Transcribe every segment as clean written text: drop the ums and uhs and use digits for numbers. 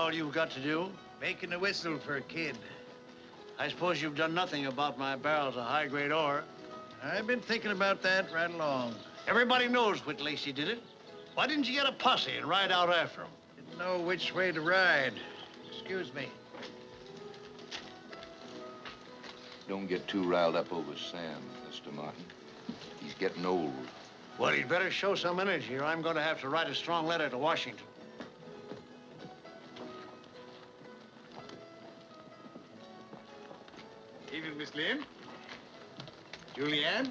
all you've got to do? Making a whistle for a kid. I suppose you've done nothing about my barrels of high-grade ore. I've been thinking about that right along. Everybody knows Whit Lacey did it. Why didn't you get a posse and ride out after him? Didn't know which way to ride. Excuse me. Don't get too riled up over Sam, Mr. Martin. He's getting old. Well, he'd better show some energy, or I'm going to have to write a strong letter to Washington. Evening, Miss Lynn. Julianne.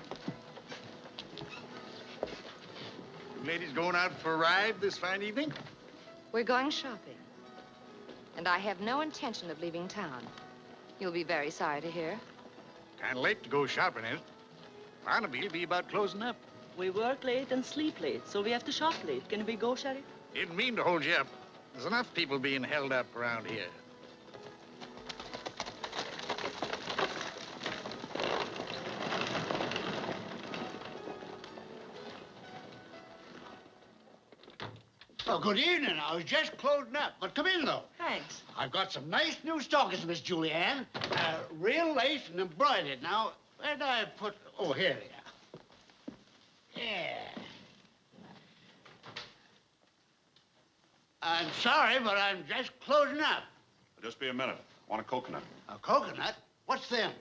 You ladies going out for a ride this fine evening? We're going shopping. And I have no intention of leaving town. You'll be very sorry to hear. Kind of late to go shopping, isn't it? Barnaby'll be about closing up. We work late and sleep late, so we have to shop late. Can we go, Sheriff? Didn't mean to hold you up. There's enough people being held up around here. Oh, good evening. I was just closing up, but come in, though. Thanks. I've got some nice new stockings, Miss Julianne. Real lace and embroidered. Now, where did I put... Oh, here they are. Yeah. I'm sorry, but I'm just closing up. Just be a minute. I want a coconut. A coconut? What's them?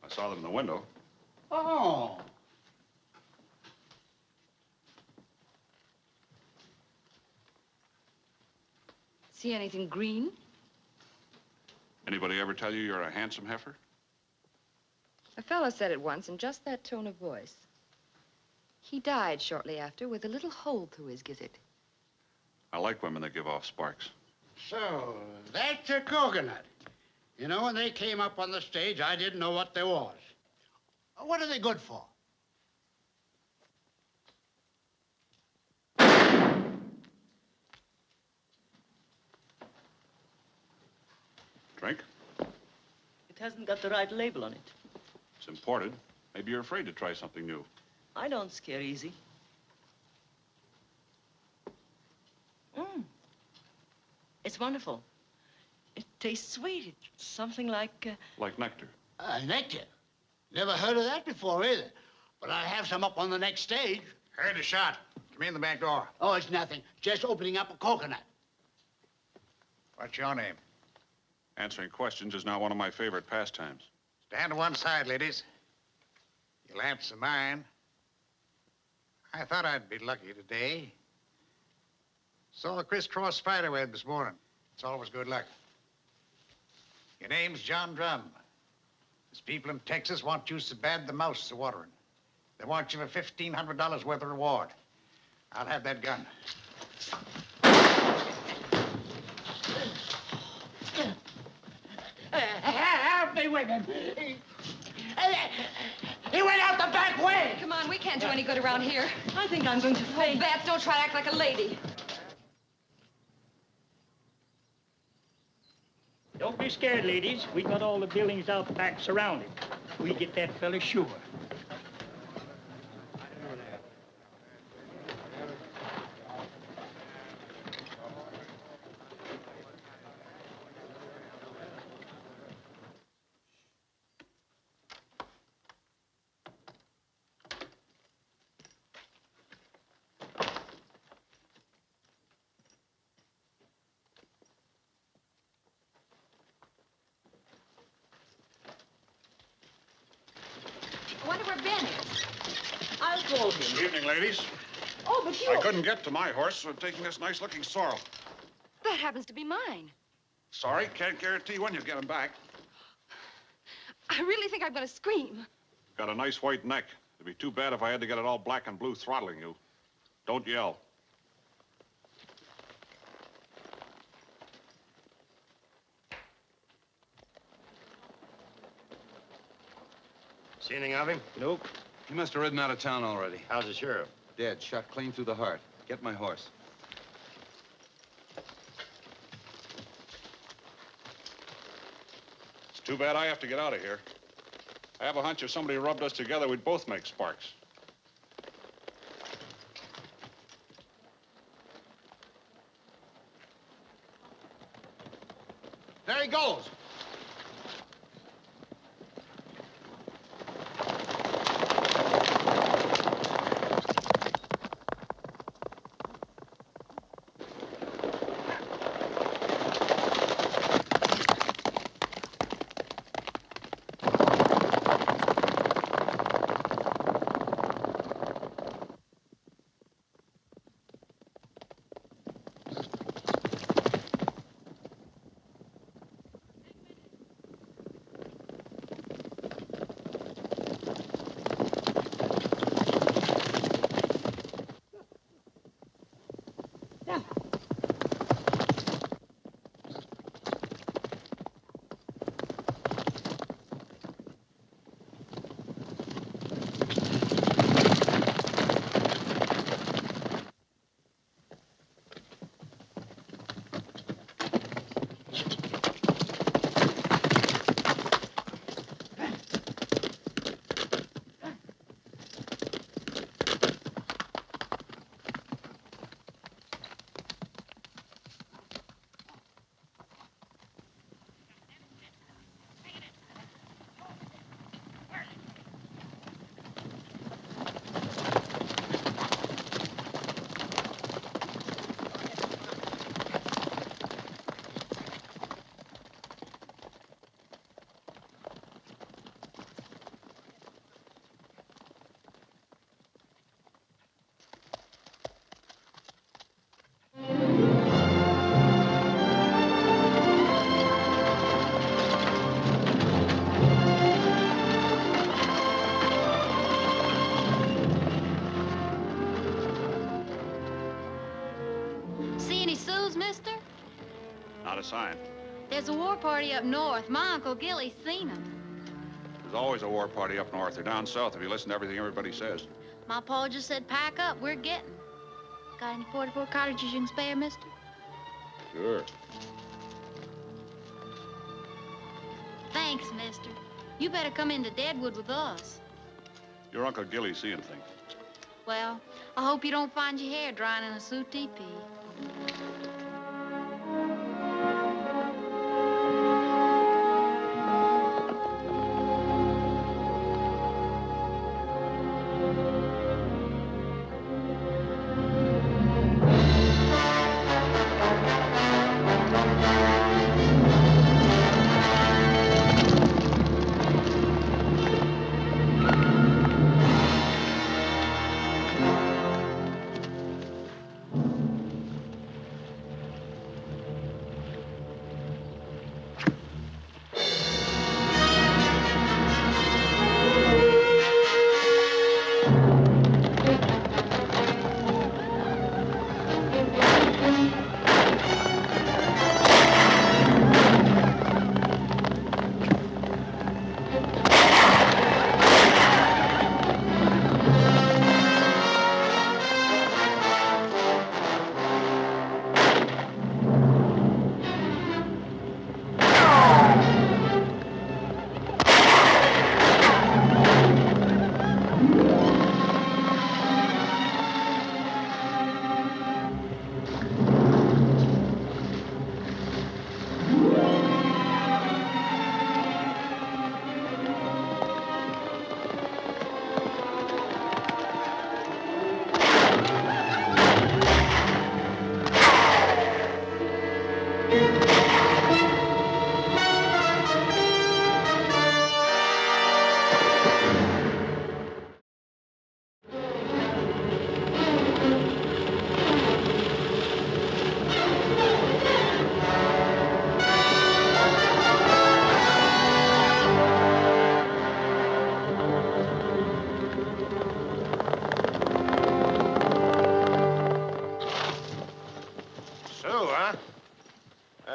I saw them in the window. Oh. See anything green? Anybody ever tell you you're a handsome heifer? A fellow said it once in just that tone of voice. He died shortly after with a little hole through his gizzard. I like women that give off sparks. So, that's a coconut. You know, when they came up on the stage, I didn't know what they was. What are they good for? Drink? It hasn't got the right label on it. It's imported. Maybe you're afraid to try something new. I don't scare easy. It's wonderful. It tastes sweet. It's something like... Like nectar. Nectar? Never heard of that before, either. But I have some up on the next stage. Heard a shot. Come in the back door. Oh, it's nothing. Just opening up a coconut. What's your name? Answering questions is not one of my favorite pastimes. Stand to one side, ladies. You'll answer mine. I thought I'd be lucky today. Saw a crisscross spiderweb this morning. It's always good luck. Your name's John Drum. These people in Texas want you so bad the mouths are watering. They want you for $1,500 worth of reward. I'll have that gun. Help me with him. He went out the back way. Come on, we can't do any good around here. I think I'm going to faint. Beth, don't try to act like a lady. Don't be scared, ladies. We got all the buildings out back surrounded. We get that fella sure. I wonder where Ben is. I'll call him. Good evening, ladies. Oh, but you... I couldn't get to my horse, so I'm taking this nice-looking sorrel. That happens to be mine. Sorry, can't guarantee when you'll get him back. I really think I'm going to scream. Got a nice white neck. It'd be too bad if I had to get it all black and blue throttling you. Don't yell. See anything of him? Nope. He must have ridden out of town already. How's the sheriff? Dead, shot clean through the heart. Get my horse. It's too bad I have to get out of here. I have a hunch if somebody rubbed us together, we'd both make sparks. he goes. See any Sioux, mister? Not a sign. There's a war party up north. My Uncle Gilly's seen them. There's always a war party up north or down south if you listen to everything everybody says. My pa just said pack up, we're getting. Got any 44 cartridges you can spare, mister? Sure. Thanks, mister. You better come into Deadwood with us. Your Uncle Gilly's seeing things. Well, I hope you don't find your hair drying in a Sioux teepee.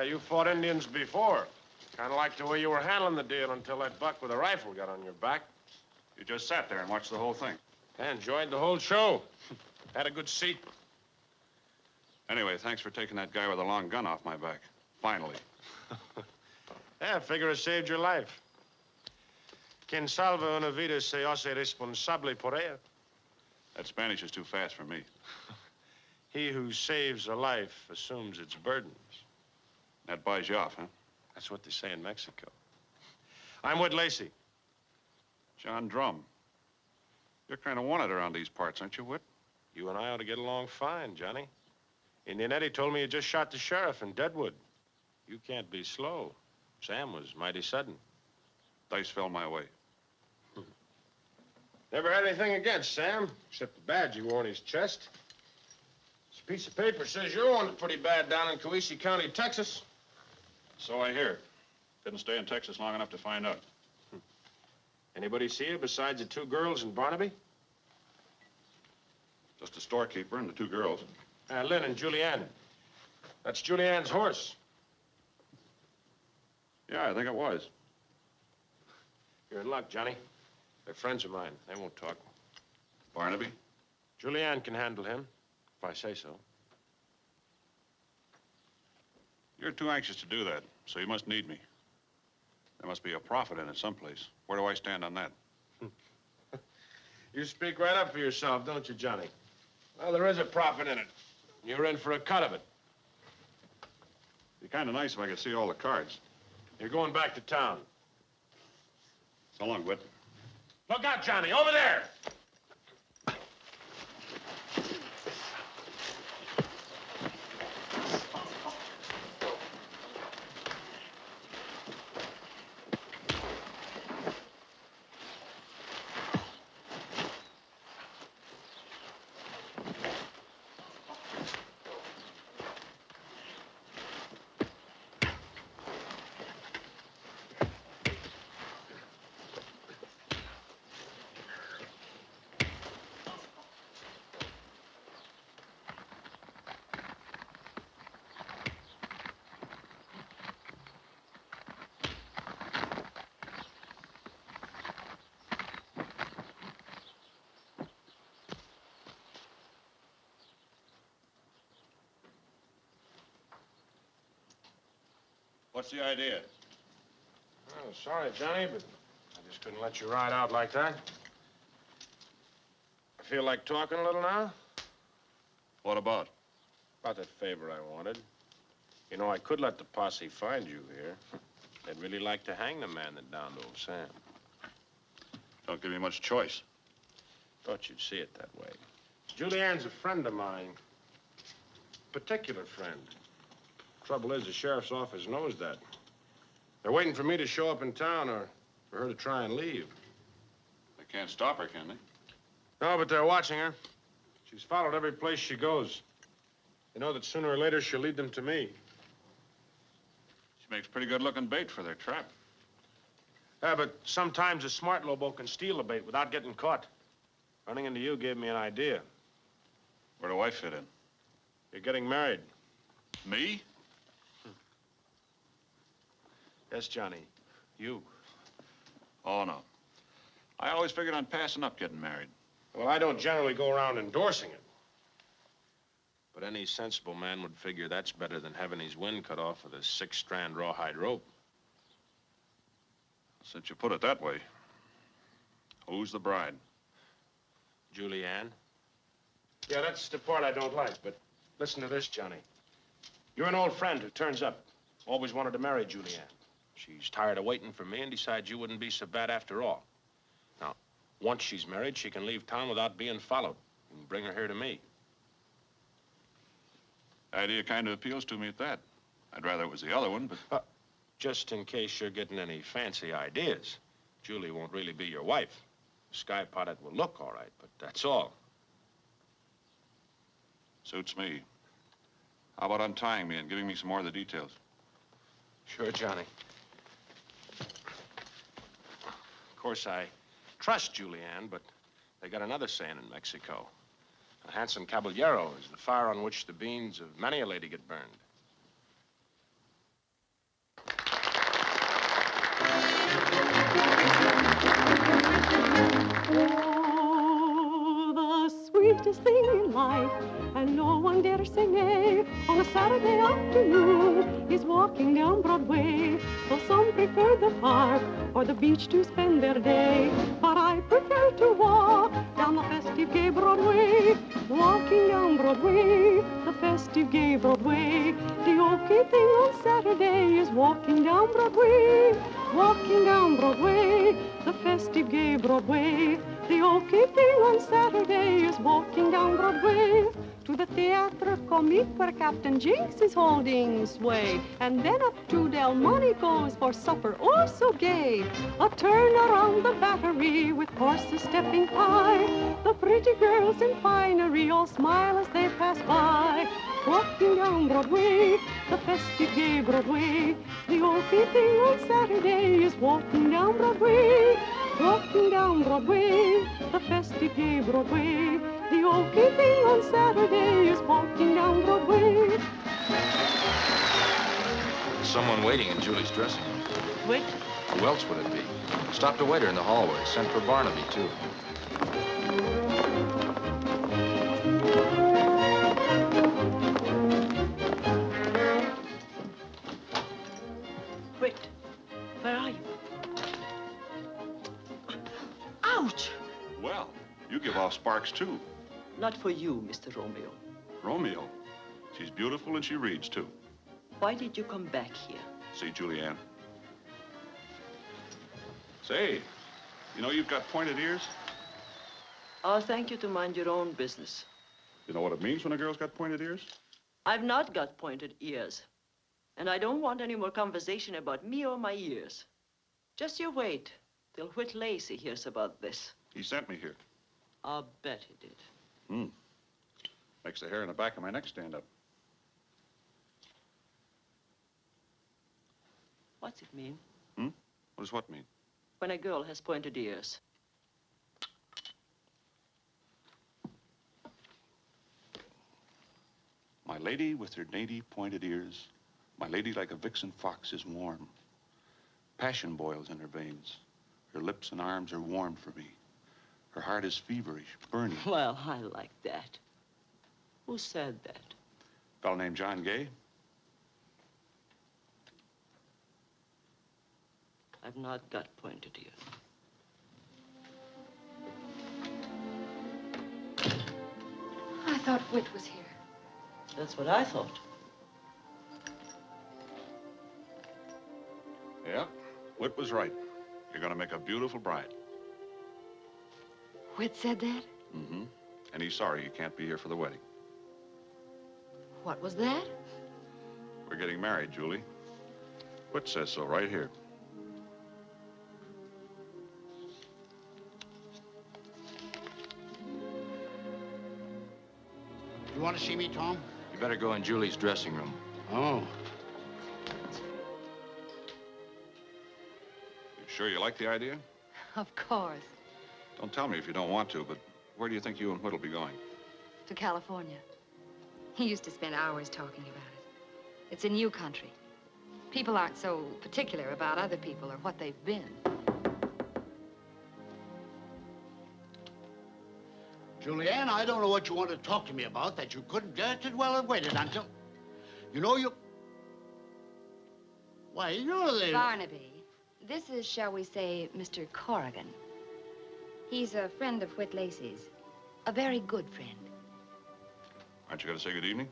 You fought Indians before. Kind of like the way you were handling the deal until that buck with a rifle got on your back. You just sat there and watched the whole thing. I enjoyed the whole show. Had a good seat. Anyway, thanks for taking that guy with a long gun off my back. Finally. Yeah, I figure it saved your life. Quien salva una vida se hace responsable por ella. That Spanish is too fast for me. He who saves a life assumes its burdens. That buys you off, huh? That's what they say in Mexico. I'm Whit Lacey. John Drum. You're kind of wanted around these parts, aren't you, Whit? You and I ought to get along fine, Johnny. Indian Eddie told me you just shot the sheriff in Deadwood. You can't be slow. Sam was mighty sudden. Dice fell my way. Never had anything against Sam, except the badge he wore on his chest. This piece of paper says you're wanted pretty bad down in Coeusy County, Texas. So I hear. Didn't stay in Texas long enough to find out. Anybody see you besides the two girls in Barnaby? Just a storekeeper and the two girls. Lynn and Julianne. That's Julianne's horse. Yeah, I think it was. You're in luck, Johnny. They're friends of mine. They won't talk. Barnaby? Julianne can handle him, if I say so. You're too anxious to do that, so you must need me. There must be a profit in it someplace. Where do I stand on that? You speak right up for yourself, don't you, Johnny? Well, there is a profit in it. You're in for a cut of it. It'd be kind of nice if I could see all the cards. You're going back to town. So long, Whit. Look out, Johnny, over there! What's the idea? Oh, sorry, Johnny, but I just couldn't let you ride out like that. I feel like talking a little now. What about? About that favor I wanted. You know, I could let the posse find you here. They'd really like to hang the man that downed old Sam. Don't give me much choice. Thought you'd see it that way. Julianne's a friend of mine. Particular friend. Trouble is, the sheriff's office knows that. They're waiting for me to show up in town or for her to try and leave. They can't stop her, can they? No, but they're watching her. She's followed every place she goes. They know that sooner or later she'll lead them to me. She makes pretty good-looking bait for their trap. Yeah, but sometimes a smart lobo can steal a bait without getting caught. Running into you gave me an idea. Where do I fit in? You're getting married. Me? Yes, Johnny. You. Oh, no. I always figured on passing up getting married. Well, I don't generally go around endorsing it. But any sensible man would figure that's better than having his wind cut off with a 6-strand rawhide rope. Since you put it that way, who's the bride? Julianne. Yeah, that's the part I don't like, but listen to this, Johnny. You're an old friend who turns up. Always wanted to marry Julianne. She's tired of waiting for me and decides you wouldn't be so bad after all. Now, once she's married, she can leave town without being followed. You can bring her here to me. Idea kind of appeals to me at that. I'd rather it was the other one, but... Just in case you're getting any fancy ideas, Julie won't really be your wife. Sky Pot, it will look all right, but that's all. Suits me. How about untying me and giving me some more of the details? Sure, Johnny. Of course, I trust Julianne, but they got another saying in Mexico. A handsome caballero is the fire on which the beans of many a lady get burned. Oh, the sweetest thing in life, and no one dare say nay, on a Saturday afternoon is walking down Broadway. Though some prefer the park or the beach to spend their day, but I prefer to walk down down the festive gay Broadway, walking down Broadway, the festive gay Broadway. The okay thing on Saturday is walking down Broadway, walking down Broadway, the festive gay Broadway. The okay thing on Saturday is walking down Broadway to the Theatre Comique where Captain Jinks is holding sway, and then up to Delmonico's for supper, oh so gay. A turn around the Battery with horses stepping high, the pretty girls in finery all smile as they pass by. Walking down Broadway, the festive gay Broadway. The okay thing on Saturday is walking down Broadway, walking down Broadway, the festive gay Broadway. The okay thing on Saturday is walking down Broadway. There's someone waiting in Julie's dressing room. Whit? Who else would it be? Stopped a waiter in the hallway. Sent for Barnaby, too. Whit, where are you? Ouch! Well, you give off sparks, too. Not for you, Mr. Romeo. Romeo. She's beautiful and she reads, too. Why did you come back here? See, Julianne. Say, you know you've got pointed ears? I'll thank you to mind your own business. You know what it means when a girl's got pointed ears? I've not got pointed ears. And I don't want any more conversation about me or my ears. Just you wait till Whit Lacey hears about this. He sent me here. I'll bet he did. Makes the hair in the back of my neck stand up. What's it mean? What does what mean? When a girl has pointed ears. My lady with her dainty pointed ears, my lady like a vixen fox is warm. Passion boils in her veins. Her lips and arms are warm for me. Her heart is feverish, burning. Well, I like that. Who said that? A fellow named John Gay. I've not got pointed ears. I thought Whit was here. That's what I thought. Yep, Whit was right. You're gonna make a beautiful bride. Whit said that? Mm-hmm. And he's sorry you can't be here for the wedding. What was that? We're getting married, Julie. Whit says so right here. You want to see me, Tom? You better go in Julie's dressing room. Oh. You sure you like the idea? Of course. Don't tell me if you don't want to, but where do you think you and Whit will be going? To California. He used to spend hours talking about it. It's a new country. People aren't so particular about other people or what they've been. Julianne, I don't know what you want to talk to me about that you couldn't just as well have waited until... You know, you... Why, you're the... Barnaby, this is, shall we say, Mr. Corrigan. He's a friend of Whit Lacey's. A very good friend. Aren't you going to say good evening?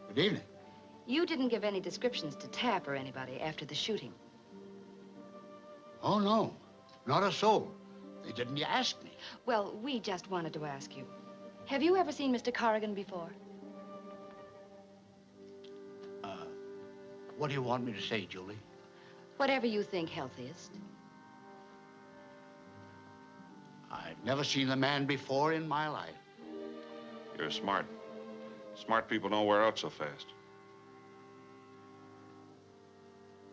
Good evening. You didn't give any descriptions to Tapp or anybody after the shooting. Oh, no. Not a soul. They didn't ask me. Well, we just wanted to ask you. Have you ever seen Mr. Corrigan before? What do you want me to say, Julie? Whatever you think healthiest. I've never seen the man before in my life. You're smart. Smart people don't wear out so fast.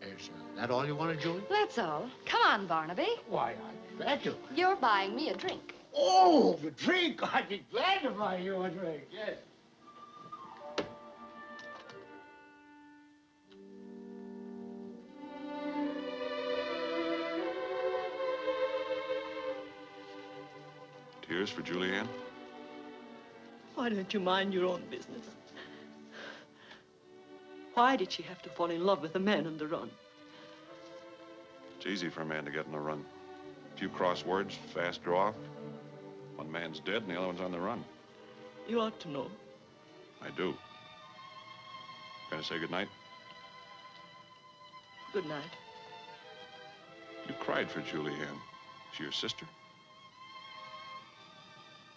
Is that all you wanted, Julie? That's all. Come on, Barnaby. Why, I'm glad to. You're buying me a drink. Oh, the drink. I'd be glad to buy you a drink, yes. Tears for Julianne? Why don't you mind your own business? Why did she have to fall in love with a man on the run? It's easy for a man to get on the run. A few cross words, fast draw. One man's dead and the other one's on the run. You ought to know. I do. Can I say goodnight? Good night. You cried for Julianne. She your sister?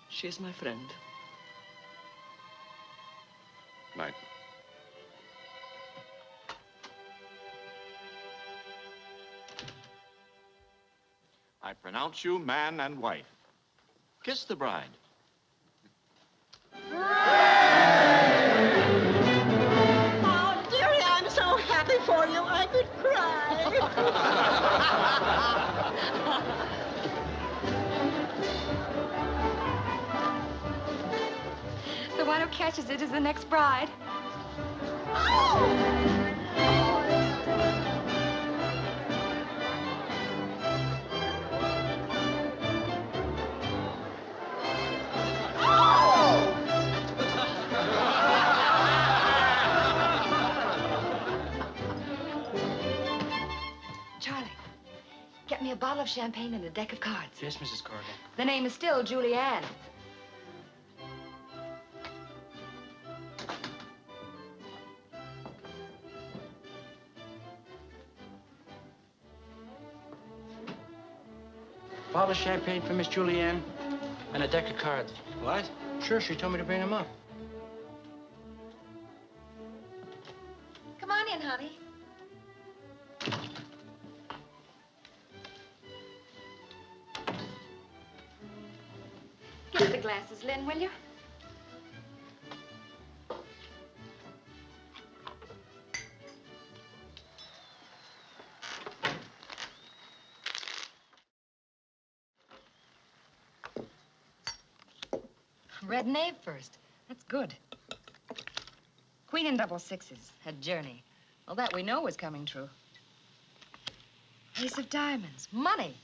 She's my friend. Night. I pronounce you man and wife. Kiss the bride. Oh, dearie, I'm so happy for you, I could cry. The one who catches it is the next bride. Charlie, get me a bottle of champagne and a deck of cards. Yes, Mrs. Corrigan. The name is still Julianne. Bottle of champagne for Miss Julianne and a deck of cards. What? Sure, she told me to bring them up. Come on in, honey. Get the glasses, Lynn, will you? Red knave first. That's good. Queen and double sixes. A journey. Well, that we know was coming true. Ace of diamonds. Money.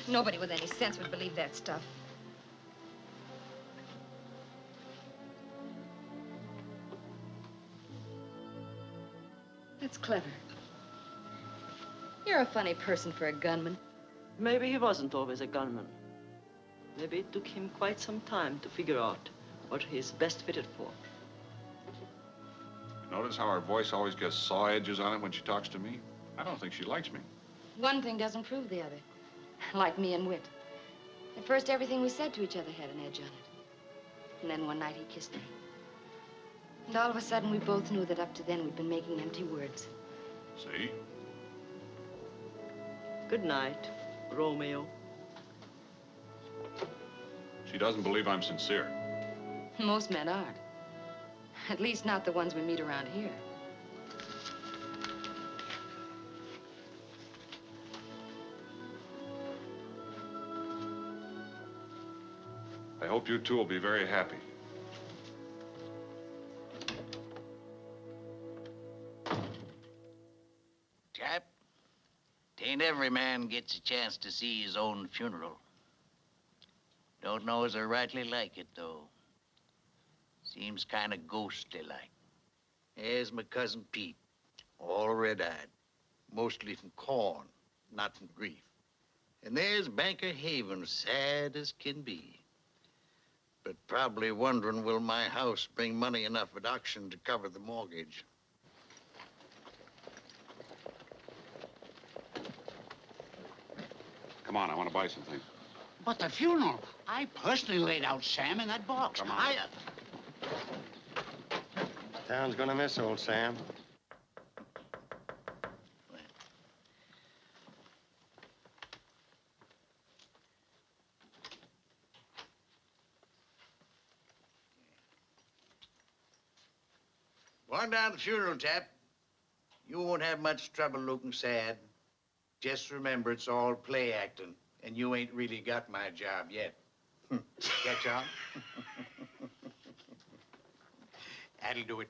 Nobody with any sense would believe that stuff. That's clever. You're a funny person for a gunman. Maybe he wasn't always a gunman. Maybe it took him quite some time to figure out what he's best fitted for. Notice how her voice always gets saw edges on it when she talks to me? I don't think she likes me. One thing doesn't prove the other. Like me and Whit. At first, everything we said to each other had an edge on it. And then one night, he kissed me. And all of a sudden, we both knew that up to then, we'd been making empty words. See? Good night, Romeo. She doesn't believe I'm sincere. Most men aren't. At least not the ones we meet around here. I hope you two will be very happy. Chap, tain't every man gets a chance to see his own funeral. Don't know as I rightly like it, though. Seems kind of ghostly like. There's my cousin Pete, all red-eyed, mostly from corn, not from grief. And there's Banker Haven, sad as can be. But probably wondering, will my house bring money enough at auction to cover the mortgage? Come on, I want to buy something. But the funeral, I personally laid out Sam in that box. Come on. Town's gonna miss old Sam. Go on down to the funeral, chap. You won't have much trouble looking sad. Just remember, it's all play acting, and you ain't really got my job yet. Catch on? That'll do it.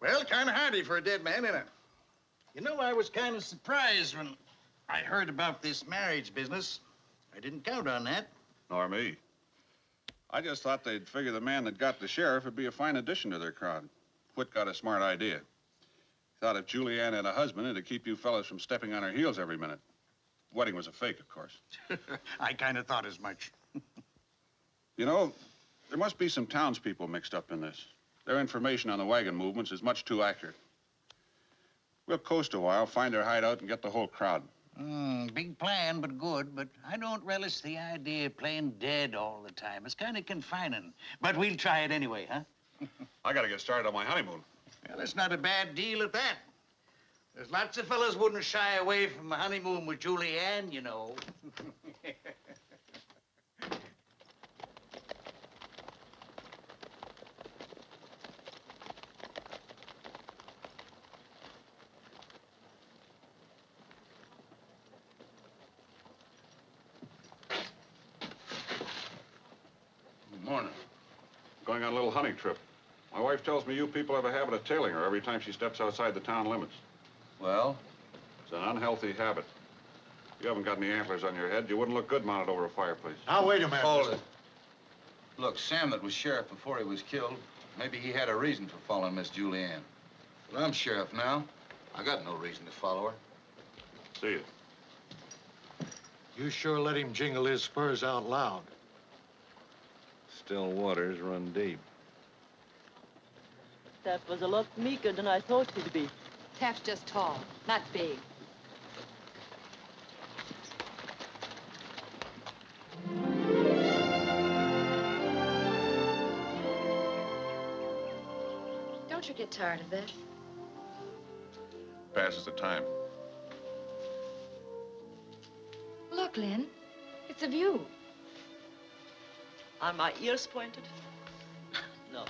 Well, kind of hardy for a dead man, isn't it? You know, I was kind of surprised when I heard about this marriage business. I didn't count on that. Nor me. I just thought they'd figure the man that got the sheriff would be a fine addition to their crowd. Whit got a smart idea. Thought if Julianne had a husband, it'd keep you fellas from stepping on her heels every minute. Wedding was a fake, of course. I kind of thought as much. You know, there must be some townspeople mixed up in this. Their information on the wagon movements is much too accurate. We'll coast a while, find their hideout, and get the whole crowd. Big plan, but good. But I don't relish the idea of playing dead all the time. It's kind of confining. But we'll try it anyway, huh? I gotta get started on my honeymoon. Well, that's not a bad deal at that. There's lots of fellas wouldn't shy away from a honeymoon with Julianne, you know. Morning. Going on a little hunting trip. My wife tells me you people have a habit of tailing her every time she steps outside the town limits. Well? It's an unhealthy habit. You haven't got any antlers on your head. You wouldn't look good mounted over a fireplace. Now, wait a minute. Hold it. Look, Sam that was sheriff before he was killed, maybe he had a reason for following Miss Julianne. But I'm sheriff now. I got no reason to follow her. See you. You sure let him jingle his spurs out loud. Still waters run deep. That was a lot meeker than I thought he'd be. Taft's just tall, not big. Don't you get tired of this? Passes the time. Look, Lynn, it's a view. Are my ears pointed? No.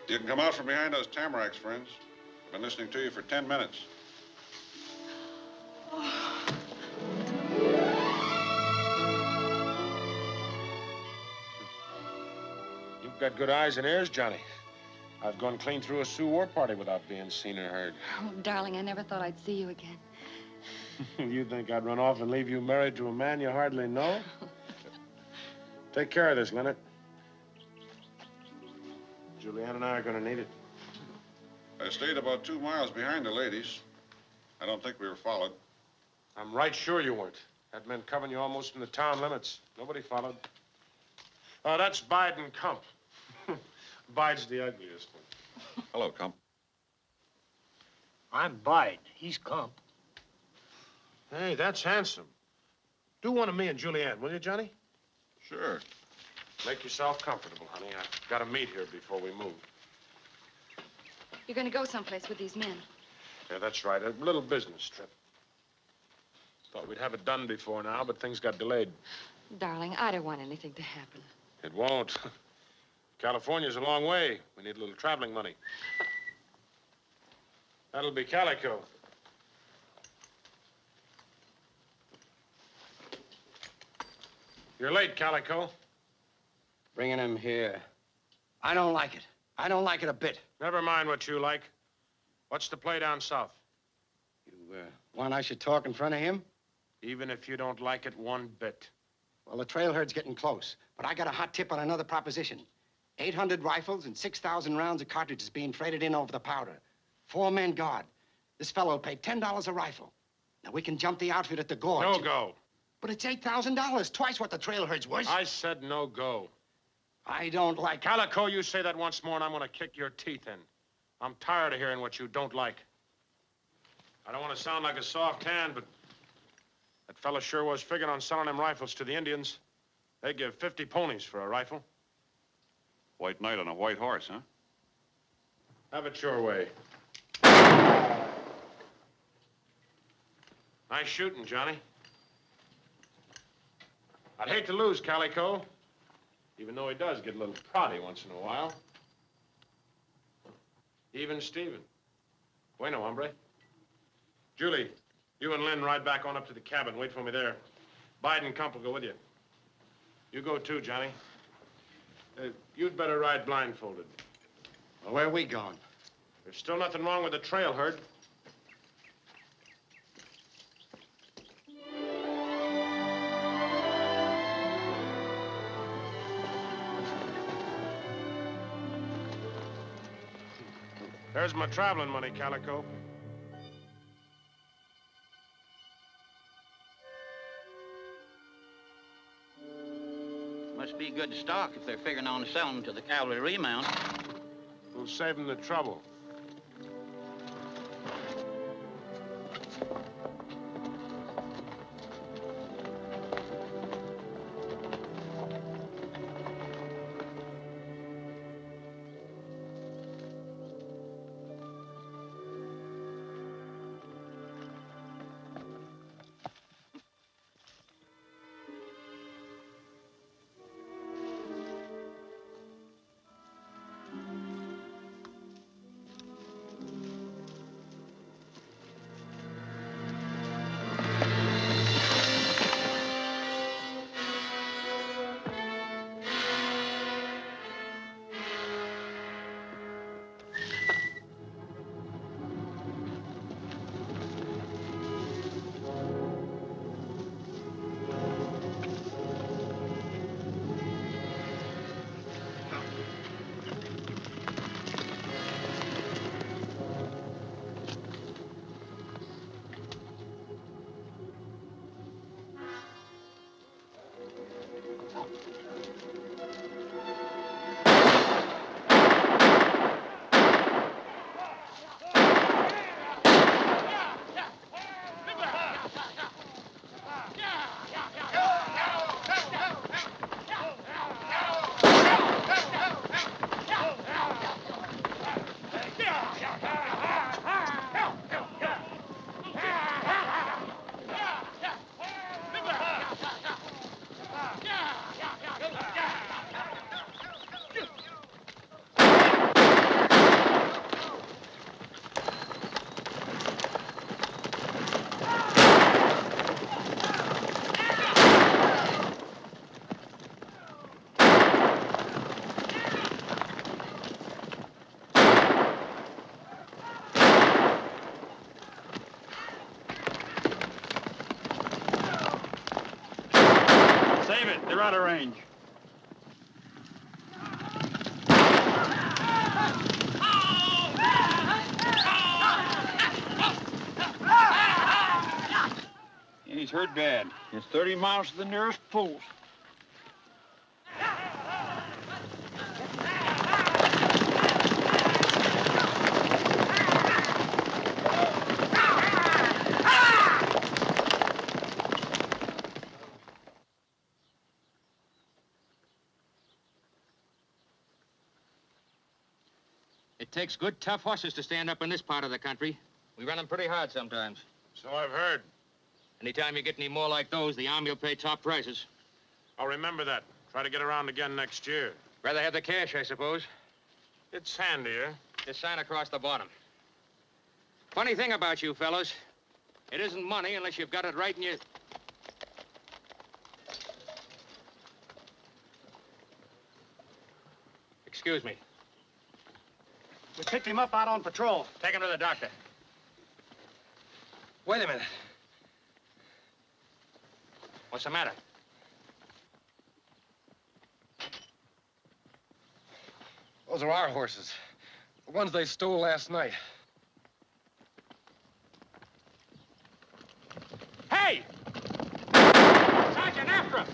You can come out from behind those tamaracks, friends. I've been listening to you for 10 minutes. You've got good eyes and ears, Johnny. I've gone clean through a Sioux war party without being seen or heard. Oh, darling, I never thought I'd see you again. You think I'd run off and leave you married to a man you hardly know? Take care of this, Leonard. Julianne and I are going to need it. I stayed about 2 miles behind the ladies. I don't think we were followed. I'm right sure you weren't. Had men covering you almost in the town limits. Nobody followed. Oh, that's Biden Kump. Bide's the ugliest one. Hello, Kump. I'm Bide. He's Kump. Hey, that's handsome. Do one of me and Julianne, will you, Johnny? Sure. Make yourself comfortable, honey. I've got to meet here before we move. You're going to go someplace with these men. Yeah, that's right. A little business trip. Thought we'd have it done before now, but things got delayed. Darling, I don't want anything to happen. It won't. California's a long way. We need a little traveling money. That'll be Calico. You're late, Calico. Bringing him here. I don't like it. I don't like it a bit. Never mind what you like. What's the play down south? You want I should talk in front of him? Even if you don't like it one bit. Well, the trail herd's getting close, but I got a hot tip on another proposition. 800 rifles and 6,000 rounds of cartridges being freighted in over the powder. 4 men guard. This fellow will pay $10 a rifle. Now, we can jump the outfit at the gorge. No go. But it's $8,000, twice what the trail herd's worth. I said no go. I don't like... Calico, you say that once more and I'm gonna kick your teeth in. I'm tired of hearing what you don't like. I don't want to sound like a soft hand, but that fella sure was figuring on selling them rifles to the Indians. They give 50 ponies for a rifle. White knight on a white horse, huh? Have it your way. Nice shooting, Johnny. I'd hate to lose Calico, even though he does get a little proddy once in a while. Even Steven. Bueno, hombre. Julie, you and Lynn ride back on up to the cabin. Wait for me there. Biden and Kump will go with you. You go too, Johnny. You'd better ride blindfolded. Well, where are we going? There's still nothing wrong with the trail herd. There's my traveling money, Calico. Must be good stock if they're figuring on selling to the cavalry remount. We'll save them the trouble. They're out of range. He's hurt bad. It's 30 miles to the nearest post. It takes good, tough horses to stand up in this part of the country. We run them pretty hard sometimes. So I've heard. Anytime you get any more like those, the Army will pay top prices. I'll remember that. Try to get around again next year. Rather have the cash, I suppose. It's handier. Just sign across the bottom. Funny thing about you fellows, it isn't money unless you've got it right in your... Excuse me. We picked him up out on patrol. Take him to the doctor. Wait a minute. What's the matter? Those are our horses. The ones they stole last night. Hey! Sergeant, after him!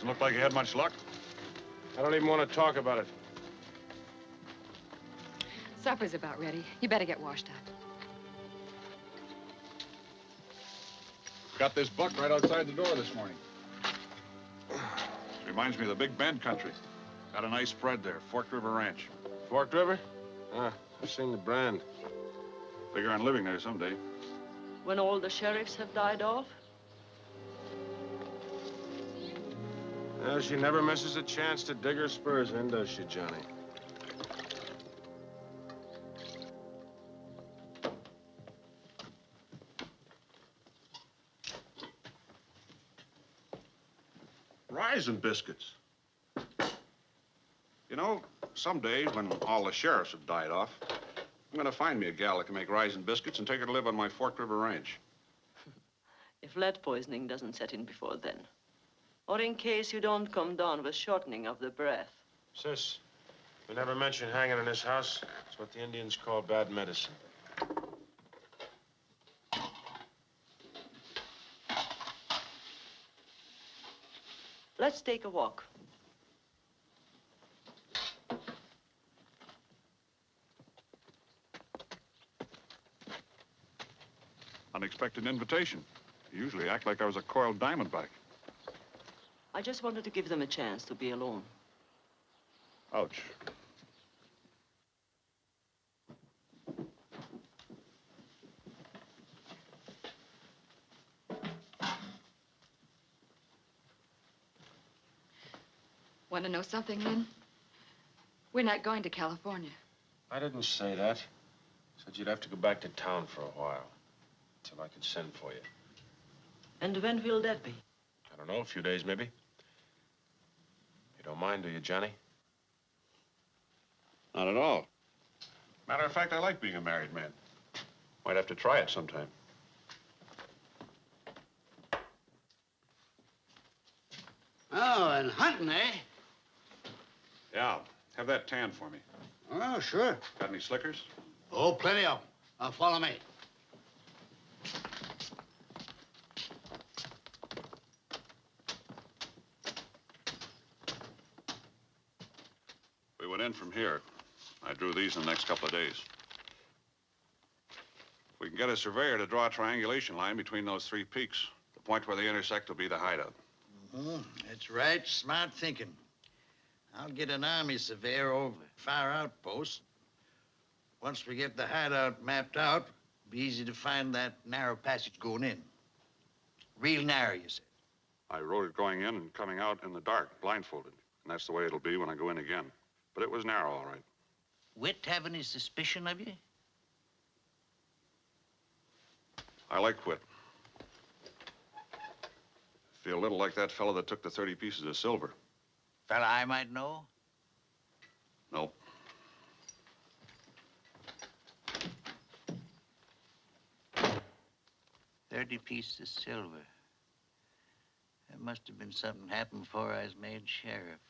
Doesn't look like you had much luck. I don't even want to talk about it. Supper's about ready. You better get washed up. Got this buck right outside the door this morning. Reminds me of the Big Bend country. Got a nice spread there, Forked River Ranch. Forked River? Ah, I've seen the brand. Figure on living there someday. When all the sheriffs have died off? Well, she never misses a chance to dig her spurs in, does she, Johnny? Rice and biscuits. You know, someday when all the sheriffs have died off, I'm gonna find me a gal that can make rice and biscuits and take her to live on my Forked River Ranch. If lead poisoning doesn't set in before then. Or in case you don't come down with shortening of the breath. Sis, we never mention hanging in this house. It's what the Indians call bad medicine. Let's take a walk. Unexpected invitation. You usually act like I was a coiled diamondback. I just wanted to give them a chance to be alone. Ouch. Want to know something, Lynn? We're not going to California. I didn't say that. I said you'd have to go back to town for a while. Till I could send for you. And when will that be? I don't know, a few days maybe. You don't mind, do you, Johnny? Not at all. Matter of fact, I like being a married man. Might have to try it sometime. Oh, and hunting, eh? Yeah, have that tan for me. Oh, sure. Got any slickers? Oh, plenty of them. Follow me. We went in from here. I drew these in the next couple of days. We can get a surveyor to draw a triangulation line between those three peaks. The point where they intersect will be the hideout. That's right. Smart thinking. I'll get an army surveyor over far outposts. Once we get the hideout mapped out, it'll be easy to find that narrow passage going in. Real narrow, you said. I wrote it going in and coming out in the dark, blindfolded. And that's the way it'll be when I go in again. But it was narrow, all right. Whit have any suspicion of you? I like Whit. Feel a little like that fellow that took the 30 pieces of silver. Fella I might know? Nope. $30 pieces of silver. There must have been something happened before I was made sheriff.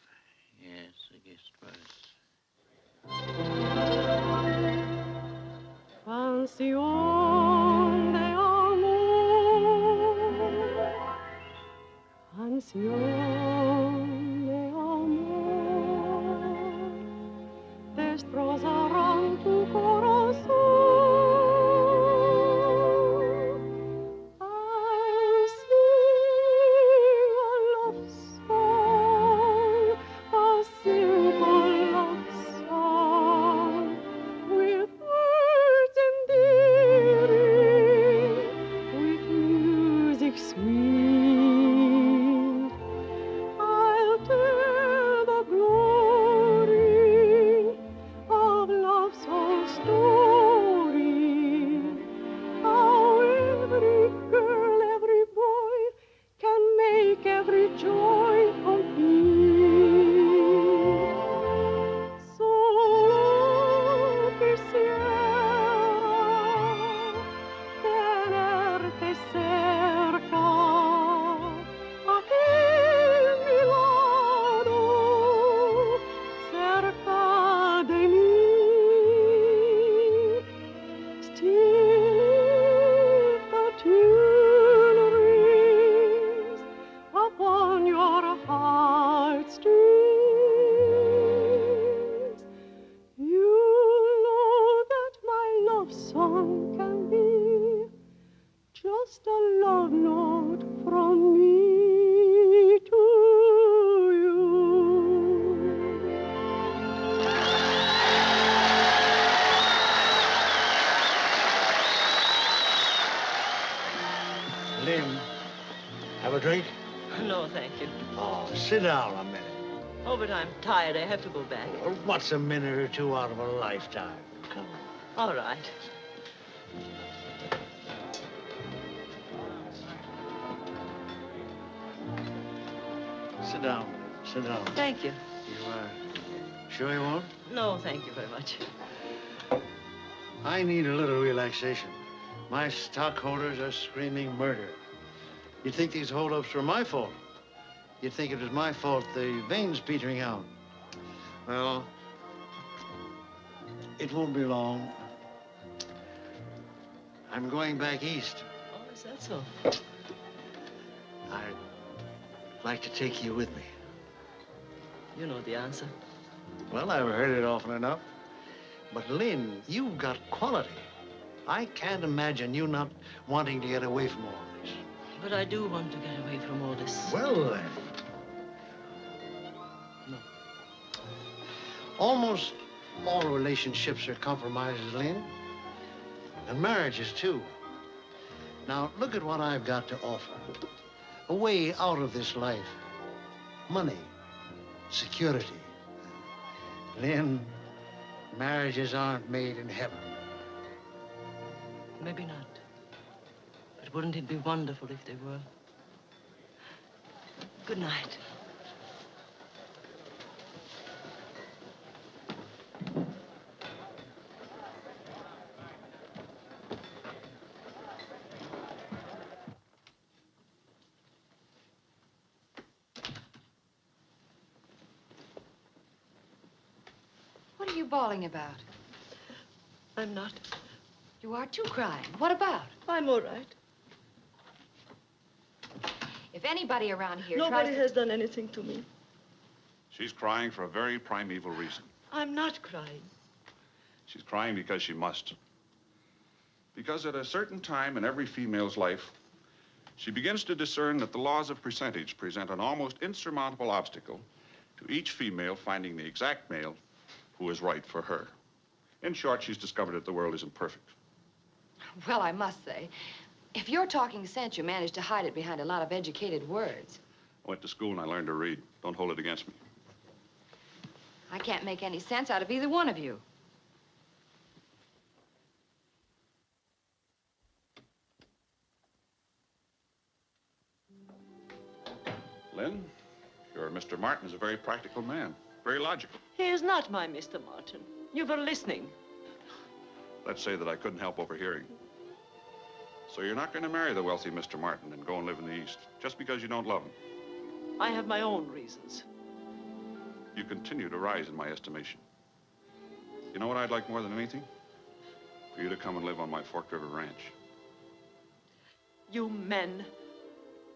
Yes, I guess it was. Canción de amor, canción de amor, destrozarán tu corazón. I'll sing a love song, a simple love song, with words endearing, with music sweet. I'll tell the glory of love's whole story. sit down a minute. Oh, but I'm tired. I have to go back. Well, what's a minute or two out of a lifetime? Come on. All right. Sit down. Sit down. Thank you. You sure you won't? No, thank you very much. I need a little relaxation. My stockholders are screaming murder. You'd think these holdups were my fault. You'd think it was my fault the vein's petering out. Well, it won't be long. I'm going back east. Oh, is that so? I'd like to take you with me. You know the answer. Well, I've heard it often enough. But, Lynn, you've got quality. I can't imagine you not wanting to get away from all this. But I do want to get away from all this. Well, then. No. Almost all relationships are compromises, Lynn. And marriages, too. Now, look at what I've got to offer. A way out of this life. Money. Security. Lynn, marriages aren't made in heaven. Maybe not. But wouldn't it be wonderful if they were? Good night. What are you bawling about? I'm not. You are too crying. What about? I'm all right. If anybody around here Nobody tries to... has done anything to me. She's crying for a very primeval reason. I'm not crying. She's crying because she must. Because at a certain time in every female's life, she begins to discern that the laws of percentage present an almost insurmountable obstacle to each female finding the exact male who is right for her. In short, she's discovered that the world isn't perfect. Well, I must say, if you're talking sense, you managed to hide it behind a lot of educated words. I went to school and I learned to read. Don't hold it against me. I can't make any sense out of either one of you. Lynn, your Mr. Martin is a very practical man, very logical. He is not my Mr. Martin. You were listening. Let's say that I couldn't help overhearing. So you're not going to marry the wealthy Mr. Martin and go and live in the East just because you don't love him. I have my own reasons. You continue to rise in my estimation. You know what I'd like more than anything? For you to come and live on my Fork River ranch. You men,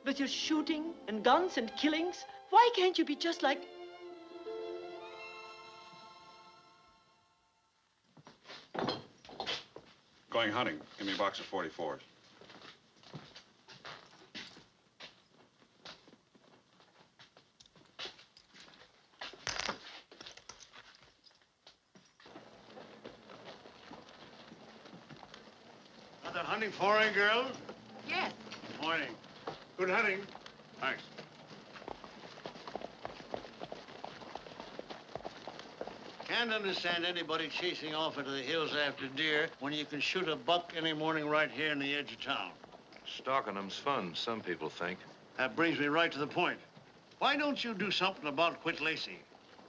with your shooting and guns and killings, why can't you be just like... Going hunting. Give me a box of 44s. Another hunting foray, girl? Yes. Morning. Good hunting. Thanks. Can't understand anybody chasing off into the hills after deer when you can shoot a buck any morning right here in the edge of town. Stalking them's fun, some people think. That brings me right to the point. Why don't you do something about Whit Lacey?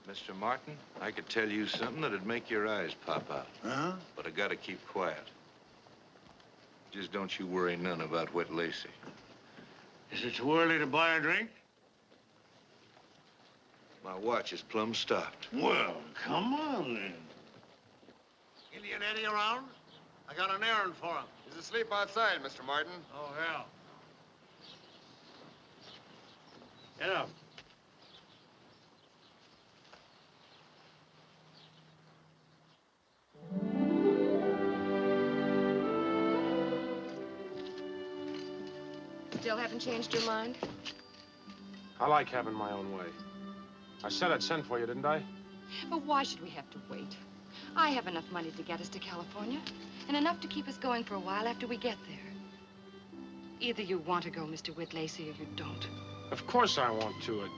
Mr. Martin, I could tell you something that'd make your eyes pop out. Huh? But I gotta keep quiet. Just don't you worry none about Whit Lacey. Is it too early to buy a drink? My watch is plumb stopped. Well, come on, then. Indian Eddie around? I got an errand for him. He's asleep outside, Mr. Martin. Oh, hell. Get up. Still haven't changed your mind? I like having my own way. I said I'd send for you, didn't I? But why should we have to wait? I have enough money to get us to California, and enough to keep us going for a while after we get there. Either you want to go, Mr. Whit Lacey, or you don't. Of course I want to.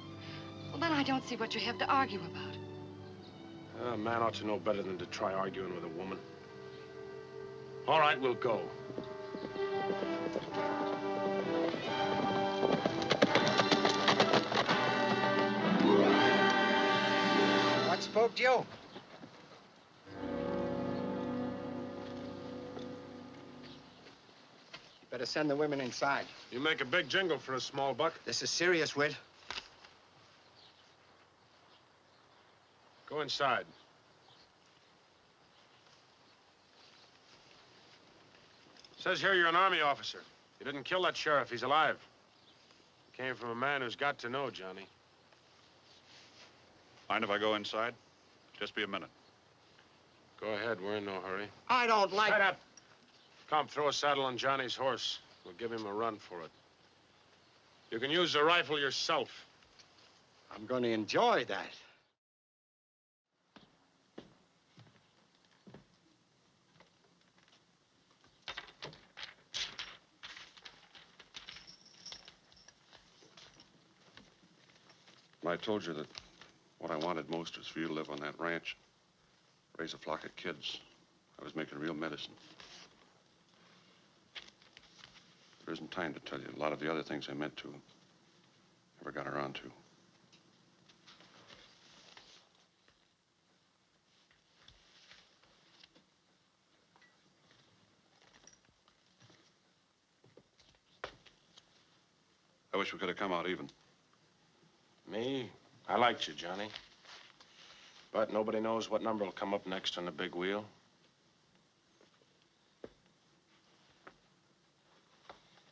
Well, then I don't see what you have to argue about. A man ought to know better than to try arguing with a woman. All right, we'll go. What spooked you? Better send the women inside. You make a big jingle for a small buck. This is serious, Whit. Go inside. Says here you're an army officer. You didn't kill that sheriff. He's alive. Came from a man who's got to know, Johnny. Mind if I go inside? Just be a minute. Go ahead. We're in no hurry. I don't like... Shut up. Come, throw a saddle on Johnny's horse. We'll give him a run for it. You can use the rifle yourself. I'm going to enjoy that. I told you that what I wanted most was for you to live on that ranch, raise a flock of kids. I was making real medicine. There isn't time to tell you a lot of the other things I meant to, never got around to. I wish we could have come out even. Me? I liked you, Johnny. But nobody knows what number will come up next on the big wheel.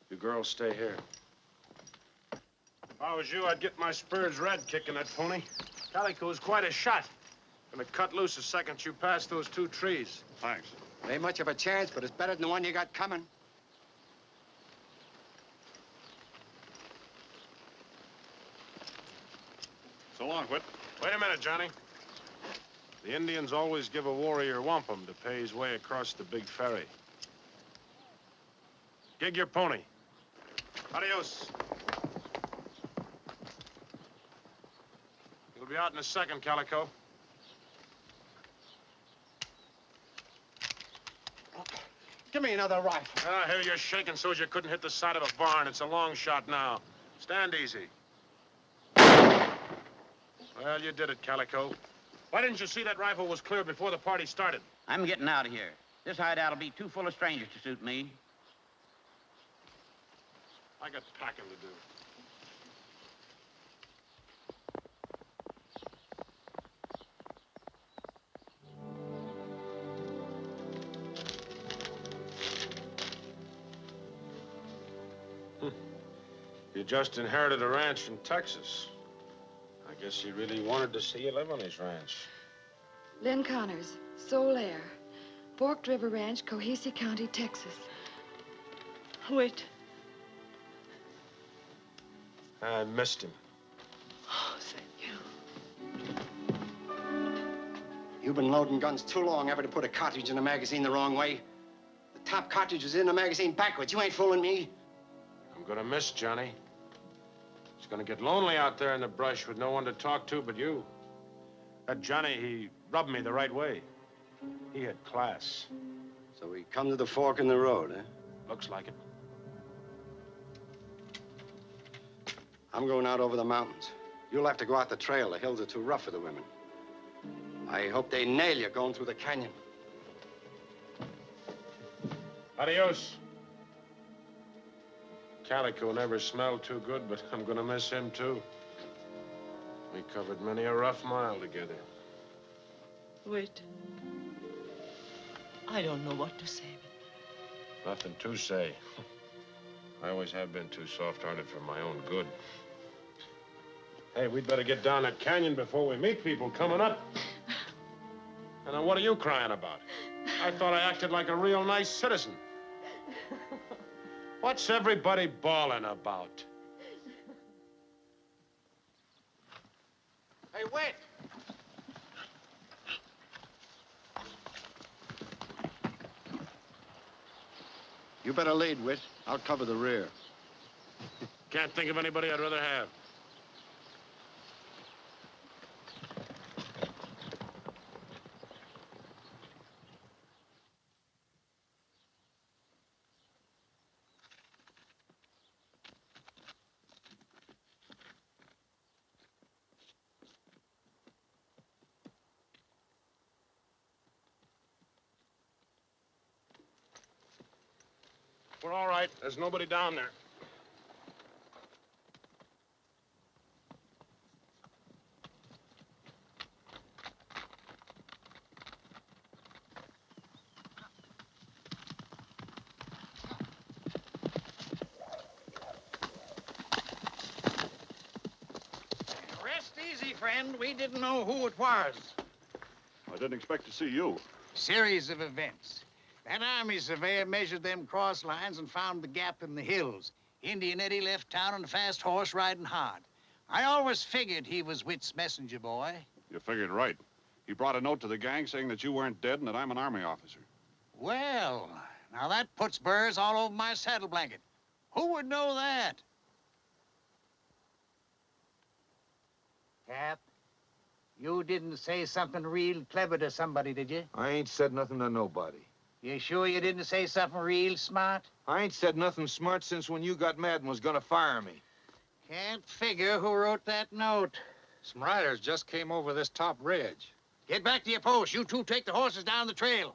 You girls stay here. If I was you, I'd get my spurs red kicking that pony. Calico's quite a shot. Gonna cut loose the second you pass those 2 trees. Thanks. It ain't much of a chance, but it's better than the one you got coming. So long, Whit. Wait a minute, Johnny. The Indians always give a warrior wampum to pay his way across the big ferry. Gig your pony. Adios. You'll be out in a second, Calico. Give me another rifle. Ah, here you're shaking so as you couldn't hit the side of a barn. It's a long shot now. Stand easy. Well, you did it, Calico. Why didn't you see that rifle was clear before the party started? I'm getting out of here. This hideout will be too full of strangers to suit me. I got packing to do. You just inherited a ranch in Texas. I guess he really wanted to see you live on his ranch. Lynn Connors, sole heir. Forked River Ranch, Cohasset County, Texas. Wait. I missed him. Oh, thank you. You've been loading guns too long ever to put a cartridge in a magazine the wrong way. The top cartridge was in the magazine backwards. You ain't fooling me. I'm gonna miss Johnny. He's gonna get lonely out there in the brush with no one to talk to but you. That Johnny, he rubbed me the right way. He had class. So we come to the fork in the road, eh? Looks like it. I'm going out over the mountains. You'll have to go out the trail. The hills are too rough for the women. I hope they nail you going through the canyon. Adios. Calico never smelled too good, but I'm gonna miss him, too. We covered many a rough mile together. Wait. I don't know what to say. Nothing to say. I always have been too soft-hearted for my own good. Hey, we'd better get down that canyon before we meet people coming up. And then what are you crying about? I thought I acted like a real nice citizen. What's everybody bawling about? Hey, wait! You better lead, Whit. I'll cover the rear. Can't think of anybody I'd rather have. We're all right. There's nobody down there. Rest easy, friend. We didn't know who it was. I didn't expect to see you. Series of events. That army surveyor measured them cross lines and found the gap in the hills. Indian Eddie left town on a fast horse riding hard. I always figured he was Whit's messenger boy. You figured right. He brought a note to the gang saying that you weren't dead and that I'm an army officer. Well, now that puts burrs all over my saddle blanket. Who would know that? Cap, you didn't say something real clever to somebody, did you? I ain't said nothing to nobody. You sure you didn't say something real smart? I ain't said nothing smart since when you got mad and was gonna fire me. Can't figure who wrote that note. Some riders just came over this top ridge. Get back to your post. You two take the horses down the trail.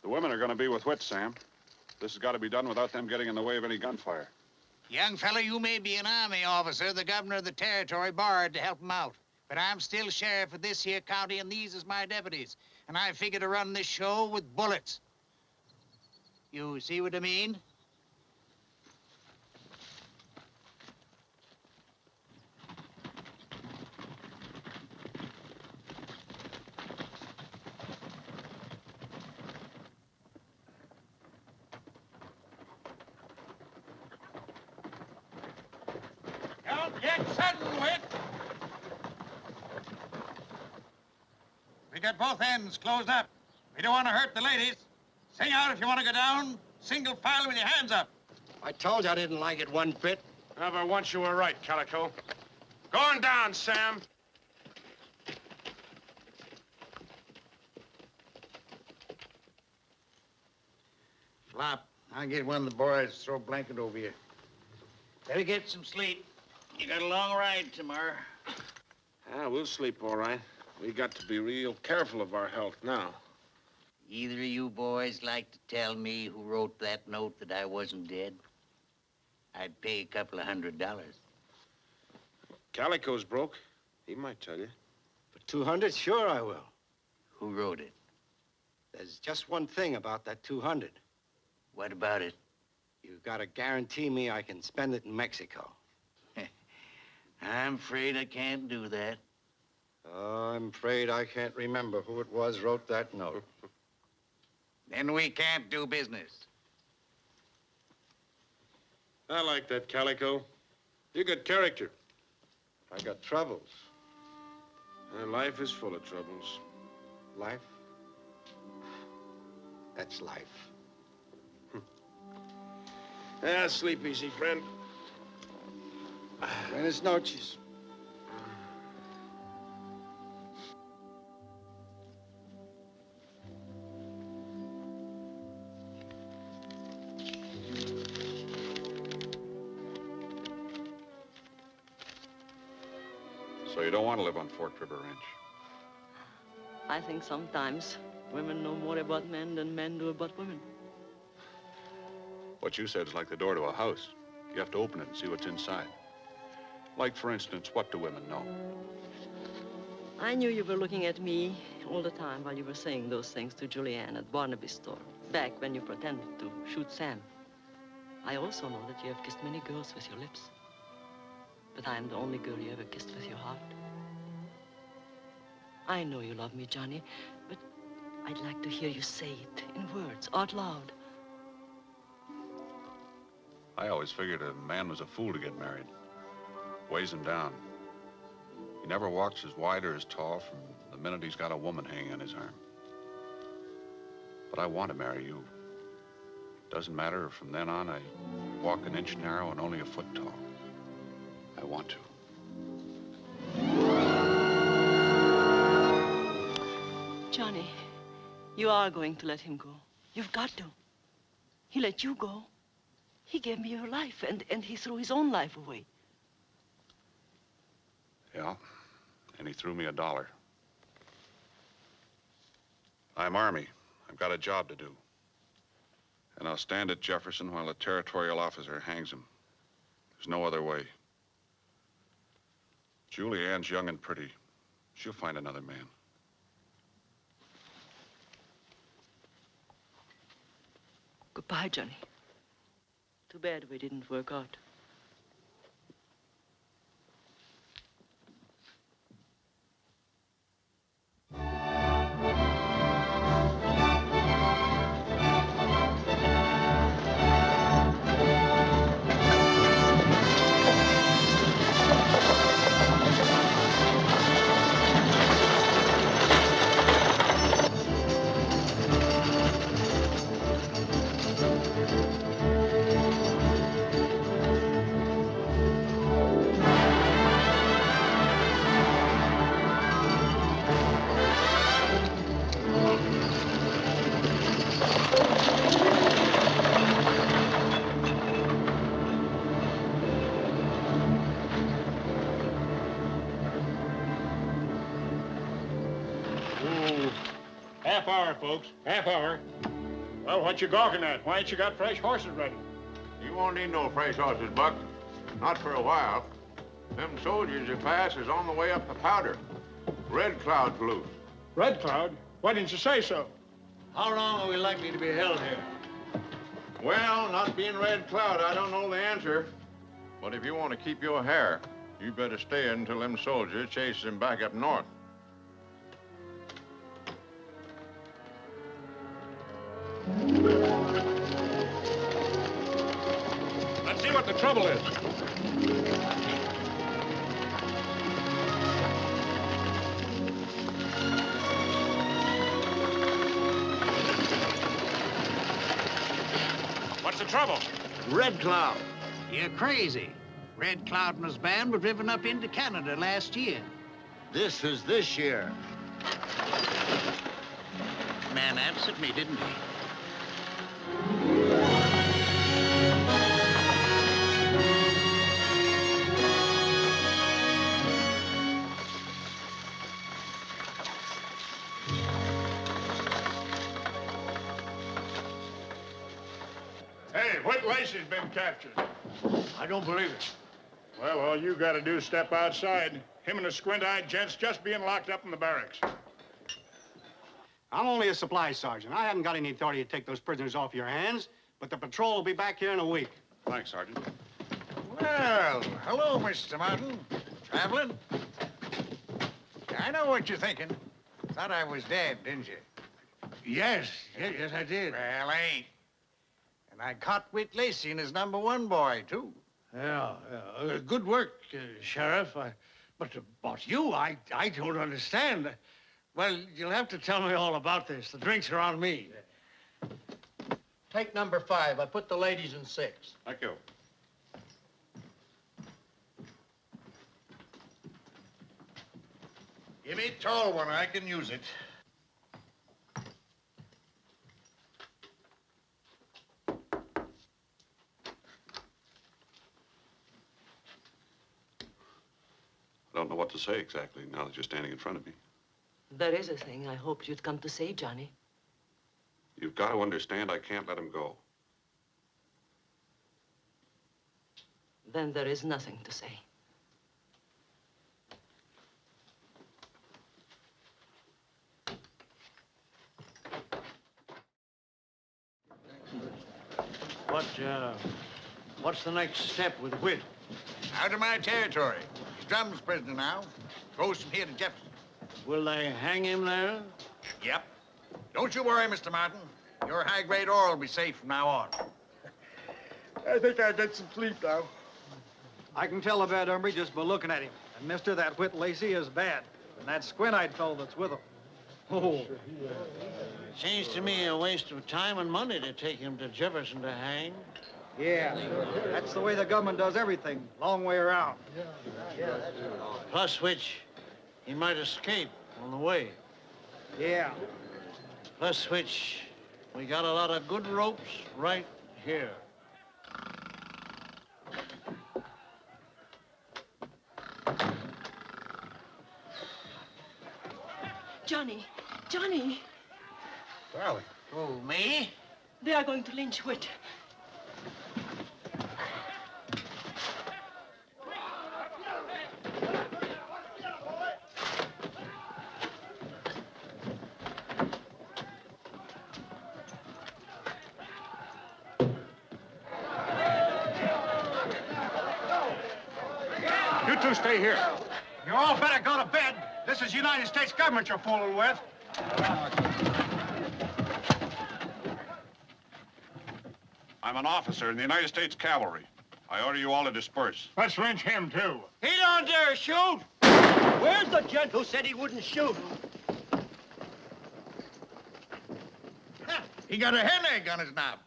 The women are going to be with Whit, Sam. This has got to be done without them getting in the way of any gunfire. Young fella, you may be an army officer. The governor of the territory borrowed to help him out. But I'm still sheriff of this here county, and these is my deputies. And I figure to run this show with bullets. You see what I mean? Don't get sudden, Whit. We got both ends closed up. We don't want to hurt the ladies. Sing out if you want to go down. Single file with your hands up. I told you I didn't like it one bit. Never once you were right, Calico. Going down, Sam. Flop, I'll get one of the boys to throw a blanket over you. Better get some sleep. You got a long ride tomorrow. We'll sleep all right. We got to be real careful of our health now. Either of you boys like to tell me who wrote that note that I wasn't dead? I'd pay a couple of $100. Calico's broke. He might tell you. For 200, sure I will. Who wrote it? There's just one thing about that 200. What about it? You've got to guarantee me I can spend it in Mexico. I'm afraid I can't do that. Oh, I'm afraid I can't remember who it was wrote that note. Then we can't do business. I like that, Calico. You got character. I got troubles. Life is full of troubles. Life? That's life. Sleep easy, friend. Buenas noches. So you don't want to live on Fork River Ranch? I think sometimes women know more about men than men do about women. What you said is like the door to a house. You have to open it and see what's inside. Like, for instance, what do women know? I knew you were looking at me all the time while you were saying those things to Julianne at Barnaby's store, back when you pretended to shoot Sam. I also know that you have kissed many girls with your lips. But I am the only girl you ever kissed with your heart. I know you love me, Johnny, but I'd like to hear you say it in words, out loud. I always figured a man was a fool to get married. Weighs him down. He never walks as wide or as tall from the minute he's got a woman hanging on his arm. But I want to marry you. Doesn't matter if from then on I walk an inch narrow and only a foot tall. I want to. Johnny, you are going to let him go. You've got to. He let you go. He gave me your life, and he threw his own life away. Yeah, and he threw me $1. I'm Army. I've got a job to do. And I'll stand at Jefferson while a territorial officer hangs him. There's no other way. Julianne's young and pretty. She'll find another man. Goodbye, Johnny. Too bad we didn't work out. Half hour, folks. Half hour. Well, what you gawking at? Why ain't you got fresh horses ready? You won't need no fresh horses, Buck. Not for a while. Them soldiers you pass is on the way up the Powder. Red Cloud's loose. Red Cloud? Why didn't you say so? How long are we likely to be held here? Well, not being Red Cloud, I don't know the answer. But if you want to keep your hair, you better stay until them soldiers chase him back up north. Let's see what the trouble is. What's the trouble? Red Cloud. You're crazy. Red Cloud and his band were driven up into Canada last year. This is this year. Man answered me, didn't he? Hey, Whit Lacey's been captured. I don't believe it. Well, all you gotta do is step outside. Him and the squint-eyed gent's just being locked up in the barracks. I'm only a supply sergeant. I haven't got any authority to take those prisoners off your hands, but the patrol will be back here in a week. Thanks, Sergeant. Well, hello, Mr. Martin. Traveling? I know what you're thinking. Thought I was dead, didn't you? Yes, I did. Well, I ain't. And I caught Whit Lacey and his #1 boy, too. Yeah. Good work, Sheriff. But about you, I don't understand. Well, you'll have to tell me all about this. The drinks are on me. Take #5. I put the ladies in 6. Thank you. Give me a tall one. I can use it. I don't know what to say exactly now that you're standing in front of me. There is a thing I hoped you'd come to say, Johnny. You've got to understand I can't let him go. Then there is nothing to say. What's the next step with Whit? Out of my territory. He's Drum's prisoner now. Goes from here to Jefferson. Will they hang him there? Yep. Don't you worry, Mr. Martin. Your high-grade ore will be safe from now on. I think I'll get some sleep now. I can tell a bad hombre just by looking at him. And mister, that Whit Lacey is bad. And that squint-eyed fellow that's with him. Oh. Seems to me a waste of time and money to take him to Jefferson to hang. Yeah, that's the way the government does everything. Long way around. Plus which, he might escape on the way. Yeah. Plus which, we got a lot of good ropes right here. Johnny! Johnny! Darling. Oh, me? They are going to lynch Whit. You two stay here. You all better go to bed. This is United States government you're fooling with. I'm an officer in the United States Cavalry. I order you all to disperse. Let's lynch him, too. He don't dare shoot. Where's the gent who said he wouldn't shoot? He got a hen egg on his knob.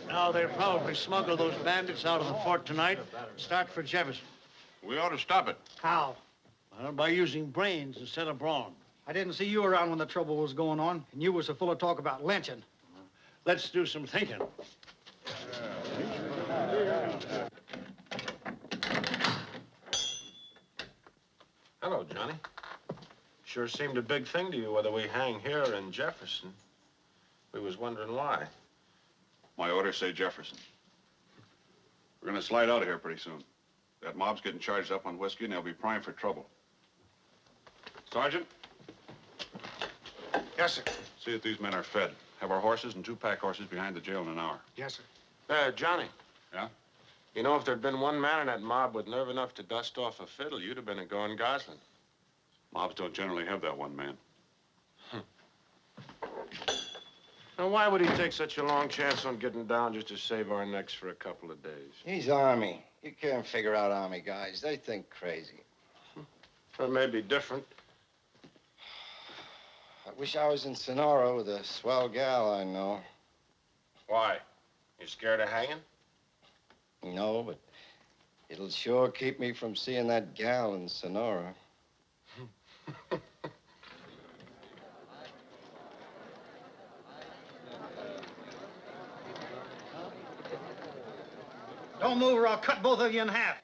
Now they'll probably smuggle those bandits out of the fort tonight and start for Jefferson. We ought to stop it. How? Well, by using brains instead of brawn. I didn't see you around when the trouble was going on, and you was so full of talk about lynching. Let's do some thinking. Hello, Johnny. Sure seemed a big thing to you whether we hang here or in Jefferson. We was wondering why. My orders say Jefferson. We're gonna slide out of here pretty soon. That mob's getting charged up on whiskey and they'll be primed for trouble. Sergeant? Yes, sir. See that these men are fed. Have our horses and 2 pack horses behind the jail in an hour. Yes, sir. Johnny. Yeah? You know, if there'd been one man in that mob with nerve enough to dust off a fiddle, you'd have been a going Gosling. Mobs don't generally have that one man. Now, why would he take such a long chance on getting down just to save our necks for a couple of days? He's Army. You can't figure out Army guys. They think crazy. Well, maybe different. I wish I was in Sonora with a swell gal I know. Why? You scared of hanging? No, but it'll sure keep me from seeing that gal in Sonora. Don't move or I'll cut both of you in half.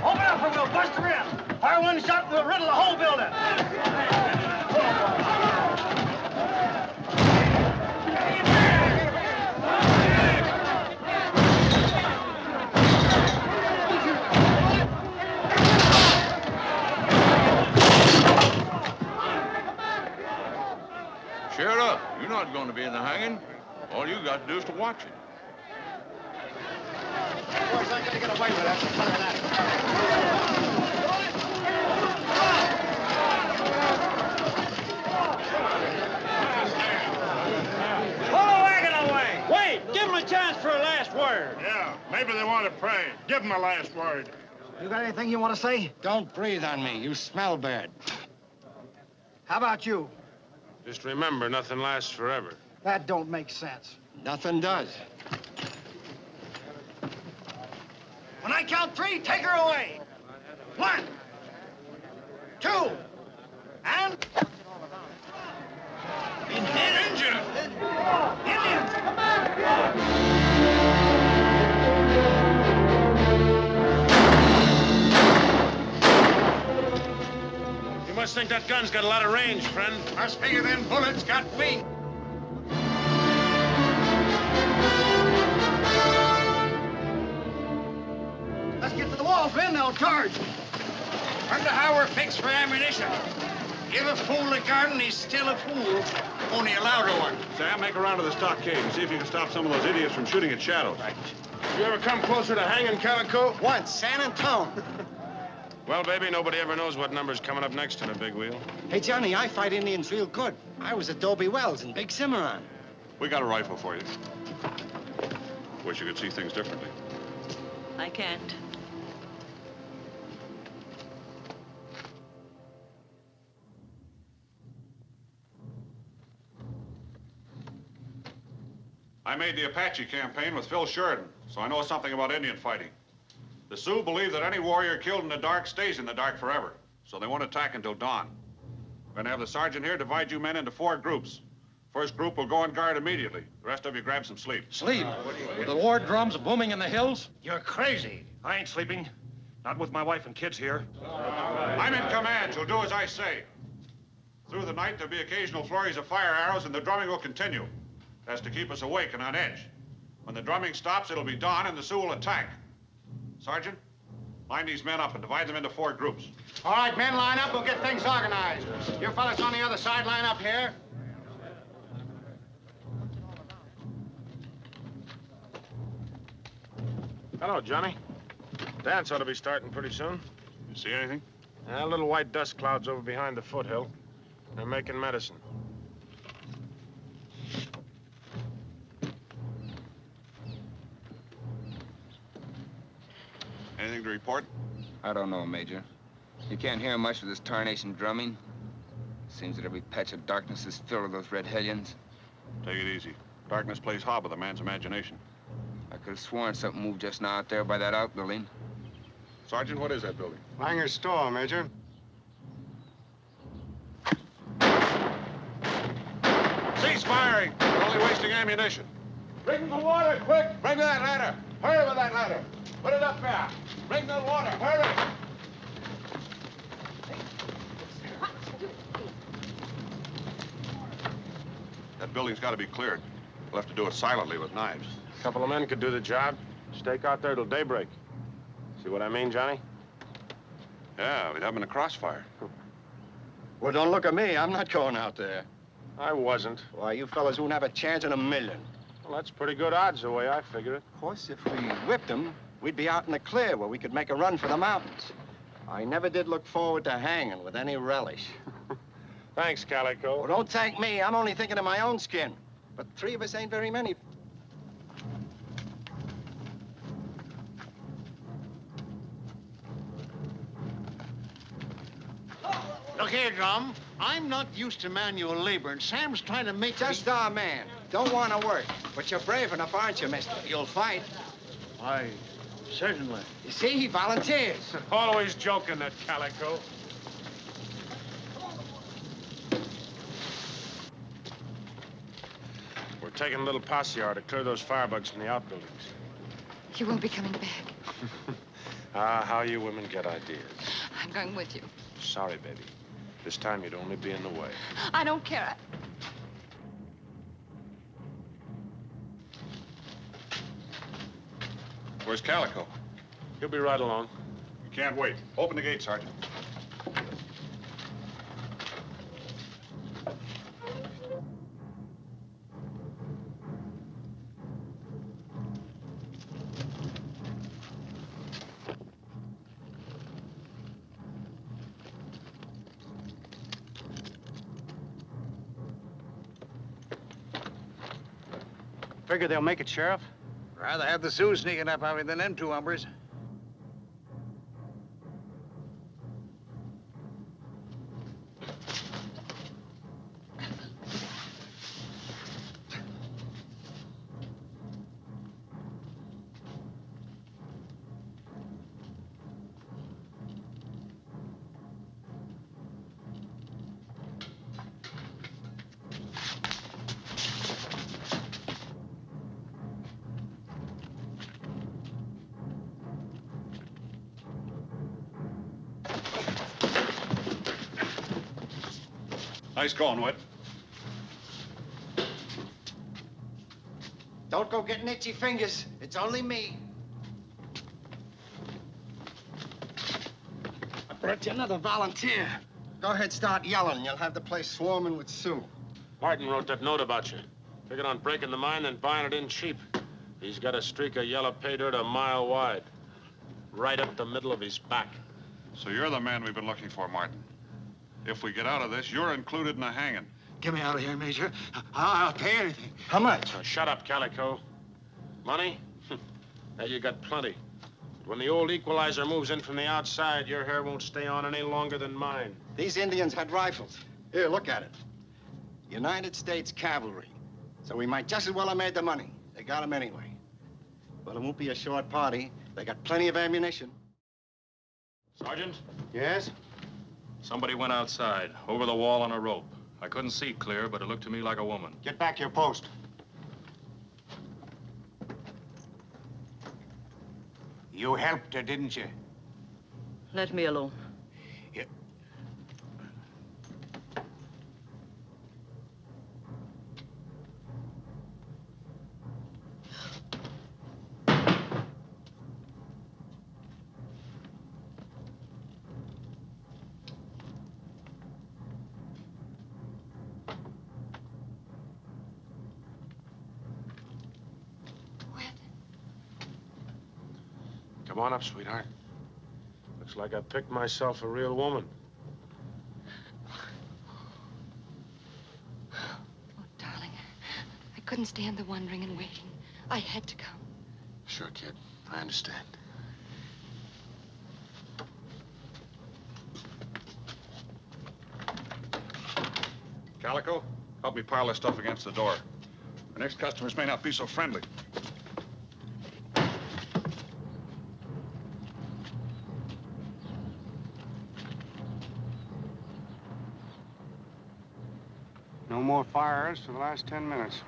Open up or we'll bust her in. Fire one shot and we'll riddle the whole building. Cheer up. You're not going to be in the hanging. All you got to do is to watch it. Boys, I'm gonna get away with that. Look at that. Pull the wagon away! Wait! Give him a chance for a last word. Yeah, maybe they want to pray. Give them a last word. You got anything you want to say? Don't breathe on me. You smell bad. How about you? Just remember, nothing lasts forever. That don't make sense. Nothing does. When I count 3, take her away. 1, 2, and... Indians! Indians! Come on! You must think that gun's got a lot of range, friend. Must figure them bullets got wings. Let's get to the walls, then they'll charge. Wonder how we're fixed for ammunition. Give a fool a gun, he's still a fool. Only a louder one. Sam, make a round of the stockade and see if you can stop some of those idiots from shooting at shadows. Right. You ever come closer to hanging, Calico? Once, San Antone. Well, baby, nobody ever knows what number's coming up next in a big wheel. Hey, Johnny, I fight Indians real good. I was at Dobie Wells in Big Cimarron. We got a rifle for you. Wish you could see things differently. I can't. I made the Apache campaign with Phil Sheridan, so I know something about Indian fighting. The Sioux believe that any warrior killed in the dark stays in the dark forever, so they won't attack until dawn. We're gonna have the sergeant here divide you men into 4 groups. First group will go on guard immediately. The rest of you grab some sleep. Sleep? With the war drums booming in the hills? You're crazy. I ain't sleeping. Not with my wife and kids here. I'm in command. You'll do as I say. Through the night, there'll be occasional flurries of fire arrows, and the drumming will continue. That's to keep us awake and on edge. When the drumming stops, it'll be dawn, and the Sioux will attack. Sergeant, line these men up and divide them into 4 groups. All right, men, line up. We'll get things organized. You fellas on the other side, line up here. Hello, Johnny. Dance ought to be starting pretty soon. You see anything? Little white dust clouds over behind the foothill. They're making medicine. Anything to report? I don't know, Major. You can't hear much of this tarnation drumming. Seems that every patch of darkness is filled with those red hellions. Take it easy. Darkness plays hob with a man's imagination. I could have sworn something moved just now out there by that outbuilding. Sergeant, what is that building? Langer's store, Major. Cease firing! You're only wasting ammunition. Bring the water, quick! Bring that ladder! Hurry with that ladder! Put it up there! Bring the water, hurry! That building's got to be cleared. We'll have to do it silently with knives. A couple of men could do the job. Stake out there till daybreak. See what I mean, Johnny? Yeah, we'd have them in a crossfire. Well, don't look at me. I'm not going out there. I wasn't. Why, you fellas won't have a chance in a million. Well, that's pretty good odds, the way I figure it. Of course, if we whipped them, we'd be out in the clear where we could make a run for the mountains. I never did look forward to hanging with any relish. Thanks, Calico. Well, don't thank me. I'm only thinking of my own skin. But 3 of us ain't very many. Look here, Drum. I'm not used to manual labor, and Sam's trying to make Just our man. Don't want to work. But you're brave enough, aren't you, mister? You'll fight. Why, certainly. You see, he volunteers. Always joking, that Calico. We're taking a little posse hour to clear those firebugs from the outbuildings. You won't be coming back. How you women get ideas. I'm going with you. Sorry, baby. This time you'd only be in the way. I don't care. Where's Calico? He'll be right along. You can't wait. Open the gate, Sergeant. Figure they'll make it, Sheriff. Rather have the Sioux sneaking up on me than them 2 hombres. Nice going, Whit. Don't go getting itchy fingers. It's only me. I brought you another volunteer. Go ahead, start yelling. You'll have the place swarming with Sioux. Martin wrote that note about you. Figured on breaking the mine and buying it in cheap. He's got a streak of yellow pay dirt a mile wide. Right up the middle of his back. So you're the man we've been looking for, Martin. If we get out of this, you're included in the hanging. Get me out of here, Major. I'll pay anything. How much? Shut up, Calico. Money? Now you got plenty. But when the old equalizer moves in from the outside, your hair won't stay on any longer than mine. These Indians had rifles. Here, look at it. United States Cavalry. So we might just as well have made the money. They got them anyway. Well, it won't be a short party. They got plenty of ammunition. Sergeant? Yes? Somebody went outside, over the wall on a rope. I couldn't see clear, but it looked to me like a woman. Get back to your post. You helped her, didn't you? Let me alone. Yeah. Come on up, sweetheart. Looks like I picked myself a real woman. Oh, darling, I couldn't stand the wondering and waiting. I had to come. Sure, kid. I understand. Calico, help me pile this stuff against the door. The next customers may not be so friendly. No more fires for the last 10 minutes.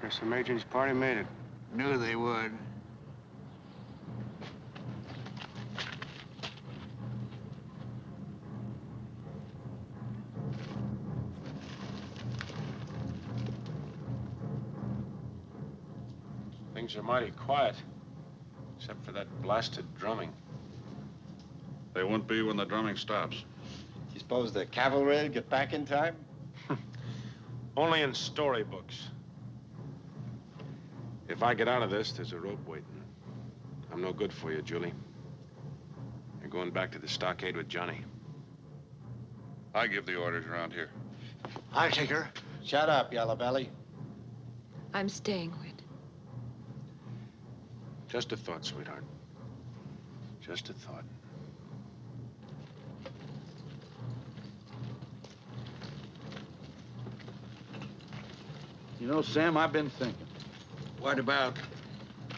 Guess the Major and his party made it. Knew they would. Things are mighty quiet, except for that blasted drumming. They won't be when the drumming stops. You suppose the cavalry will get back in time? Only in storybooks. If I get out of this, there's a rope waiting. I'm no good for you, Julie. You're going back to the stockade with Johnny. I give the orders around here. I'll take her. Shut up, Yellow Belly. I'm staying, Whit. Just a thought, sweetheart. Just a thought. You know, Sam, I've been thinking. What about?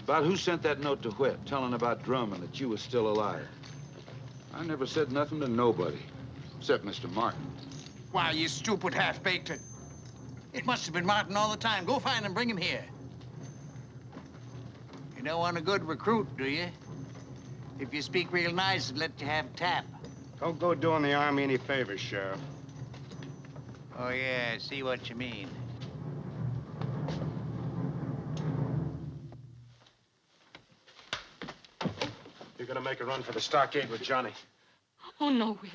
About who sent that note to Whit, telling about Drum and that you was still alive. I never said nothing to nobody, except Mr. Martin. Why, you stupid half-baked. It must have been Martin all the time. Go find him, bring him here. You don't want a good recruit, do you? If you speak real nice, let you have tap. Don't go doing the Army any favors, Sheriff. Oh, yeah, I see what you mean. You're gonna make a run for the stockade with Johnny. Oh, no, Whit.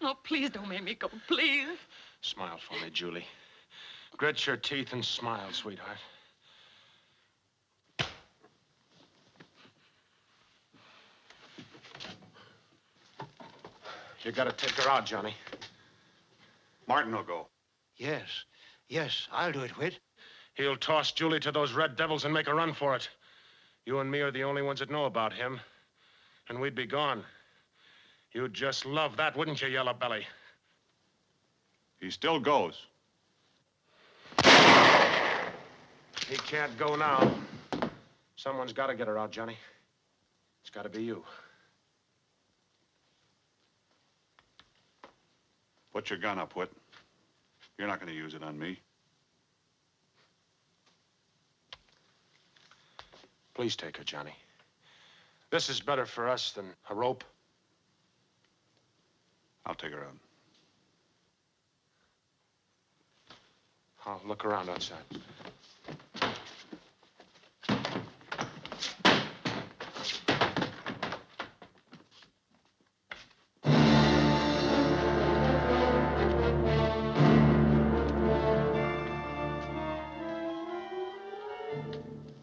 No, please don't make me go, please. Smile for me, Julie. Grit your teeth and smile, sweetheart. You gotta take her out, Johnny. Martin will go. Yes. Yes, I'll do it, Whit. He'll toss Julie to those red devils and make a run for it. You and me are the only ones that know about him. And we'd be gone. You'd just love that, wouldn't you, Yellow Belly? He still goes. He can't go now. Someone's got to get her out, Johnny. It's got to be you. Put your gun up, Whit. You're not going to use it on me. Please take her, Johnny. This is better for us than a rope. I'll take her out. I'll look around outside.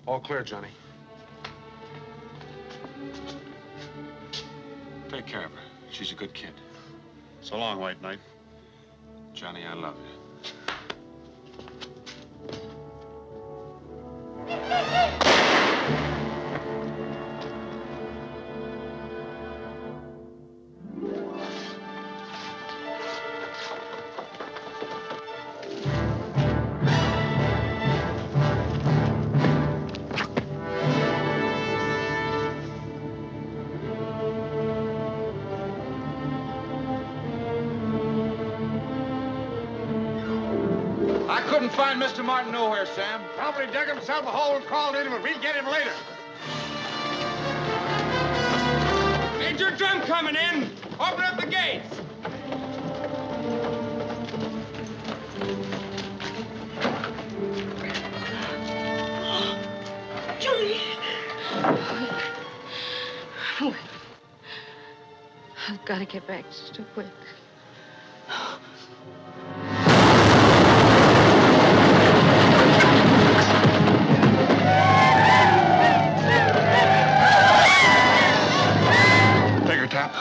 All clear, Johnny. Take care of her. She's a good kid. So long, White Knight. Johnny, I love you. I couldn't find Mr. Martin nowhere, Sam. Probably dug himself a hole and crawled into it. We'll get him later. Major Drum coming in. Open up the gates. Johnny! Oh, I've got to get back to Whit. Bigger tap.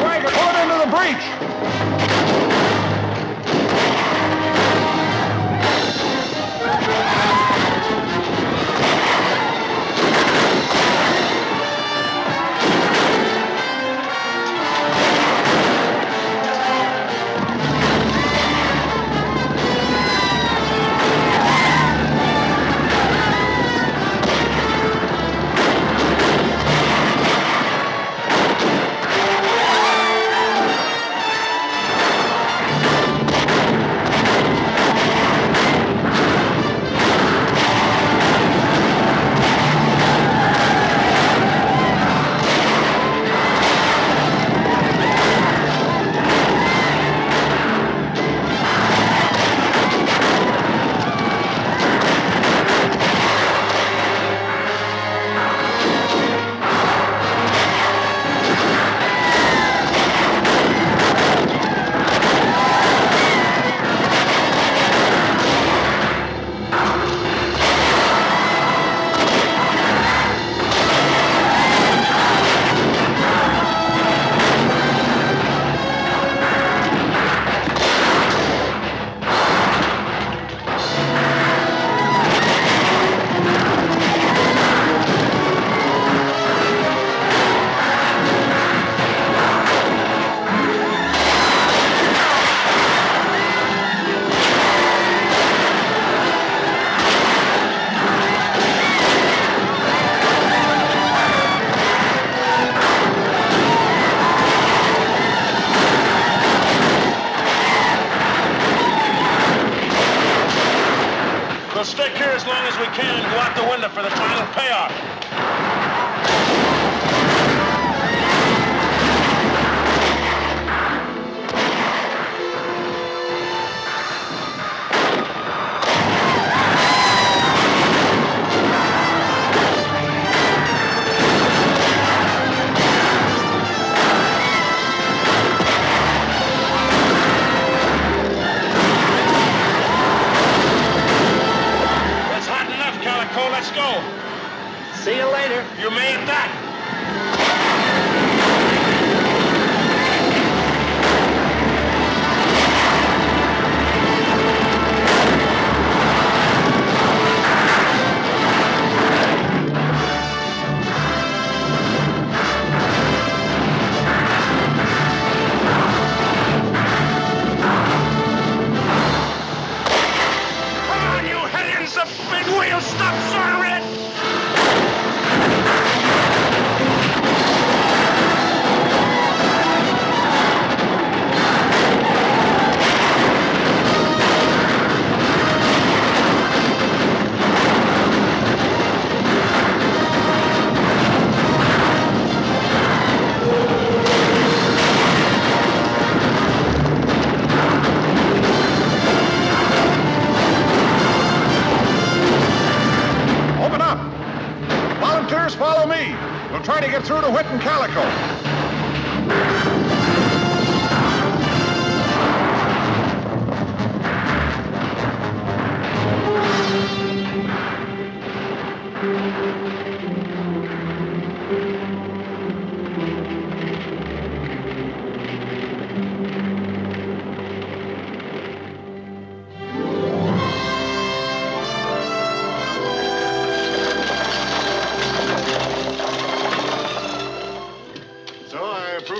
Pull it into the breach. We'll stick here as long as we can and go out the window for the final payoff. Calico, let's go. See you later. You may attack. Come on, you hellions! The big wheel stops, Sir Red! Open up. Volunteers, follow me. We'll try to get through to Whit and Calico.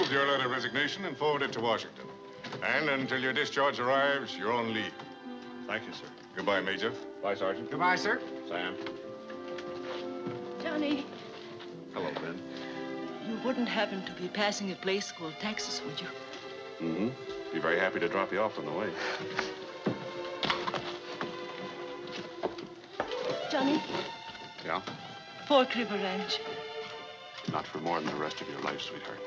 Your letter of resignation and forward it to Washington. And until your discharge arrives, you're on leave. Thank you, sir. Goodbye, Major. Bye, Sergeant. Goodbye, sir. Sam. Johnny. Hello, Ben. You wouldn't happen to be passing a place called Texas, would you? Mm-hmm. Be very happy to drop you off on the way. Johnny, Yeah? Fork River Ranch. Not for more than the rest of your life, sweetheart.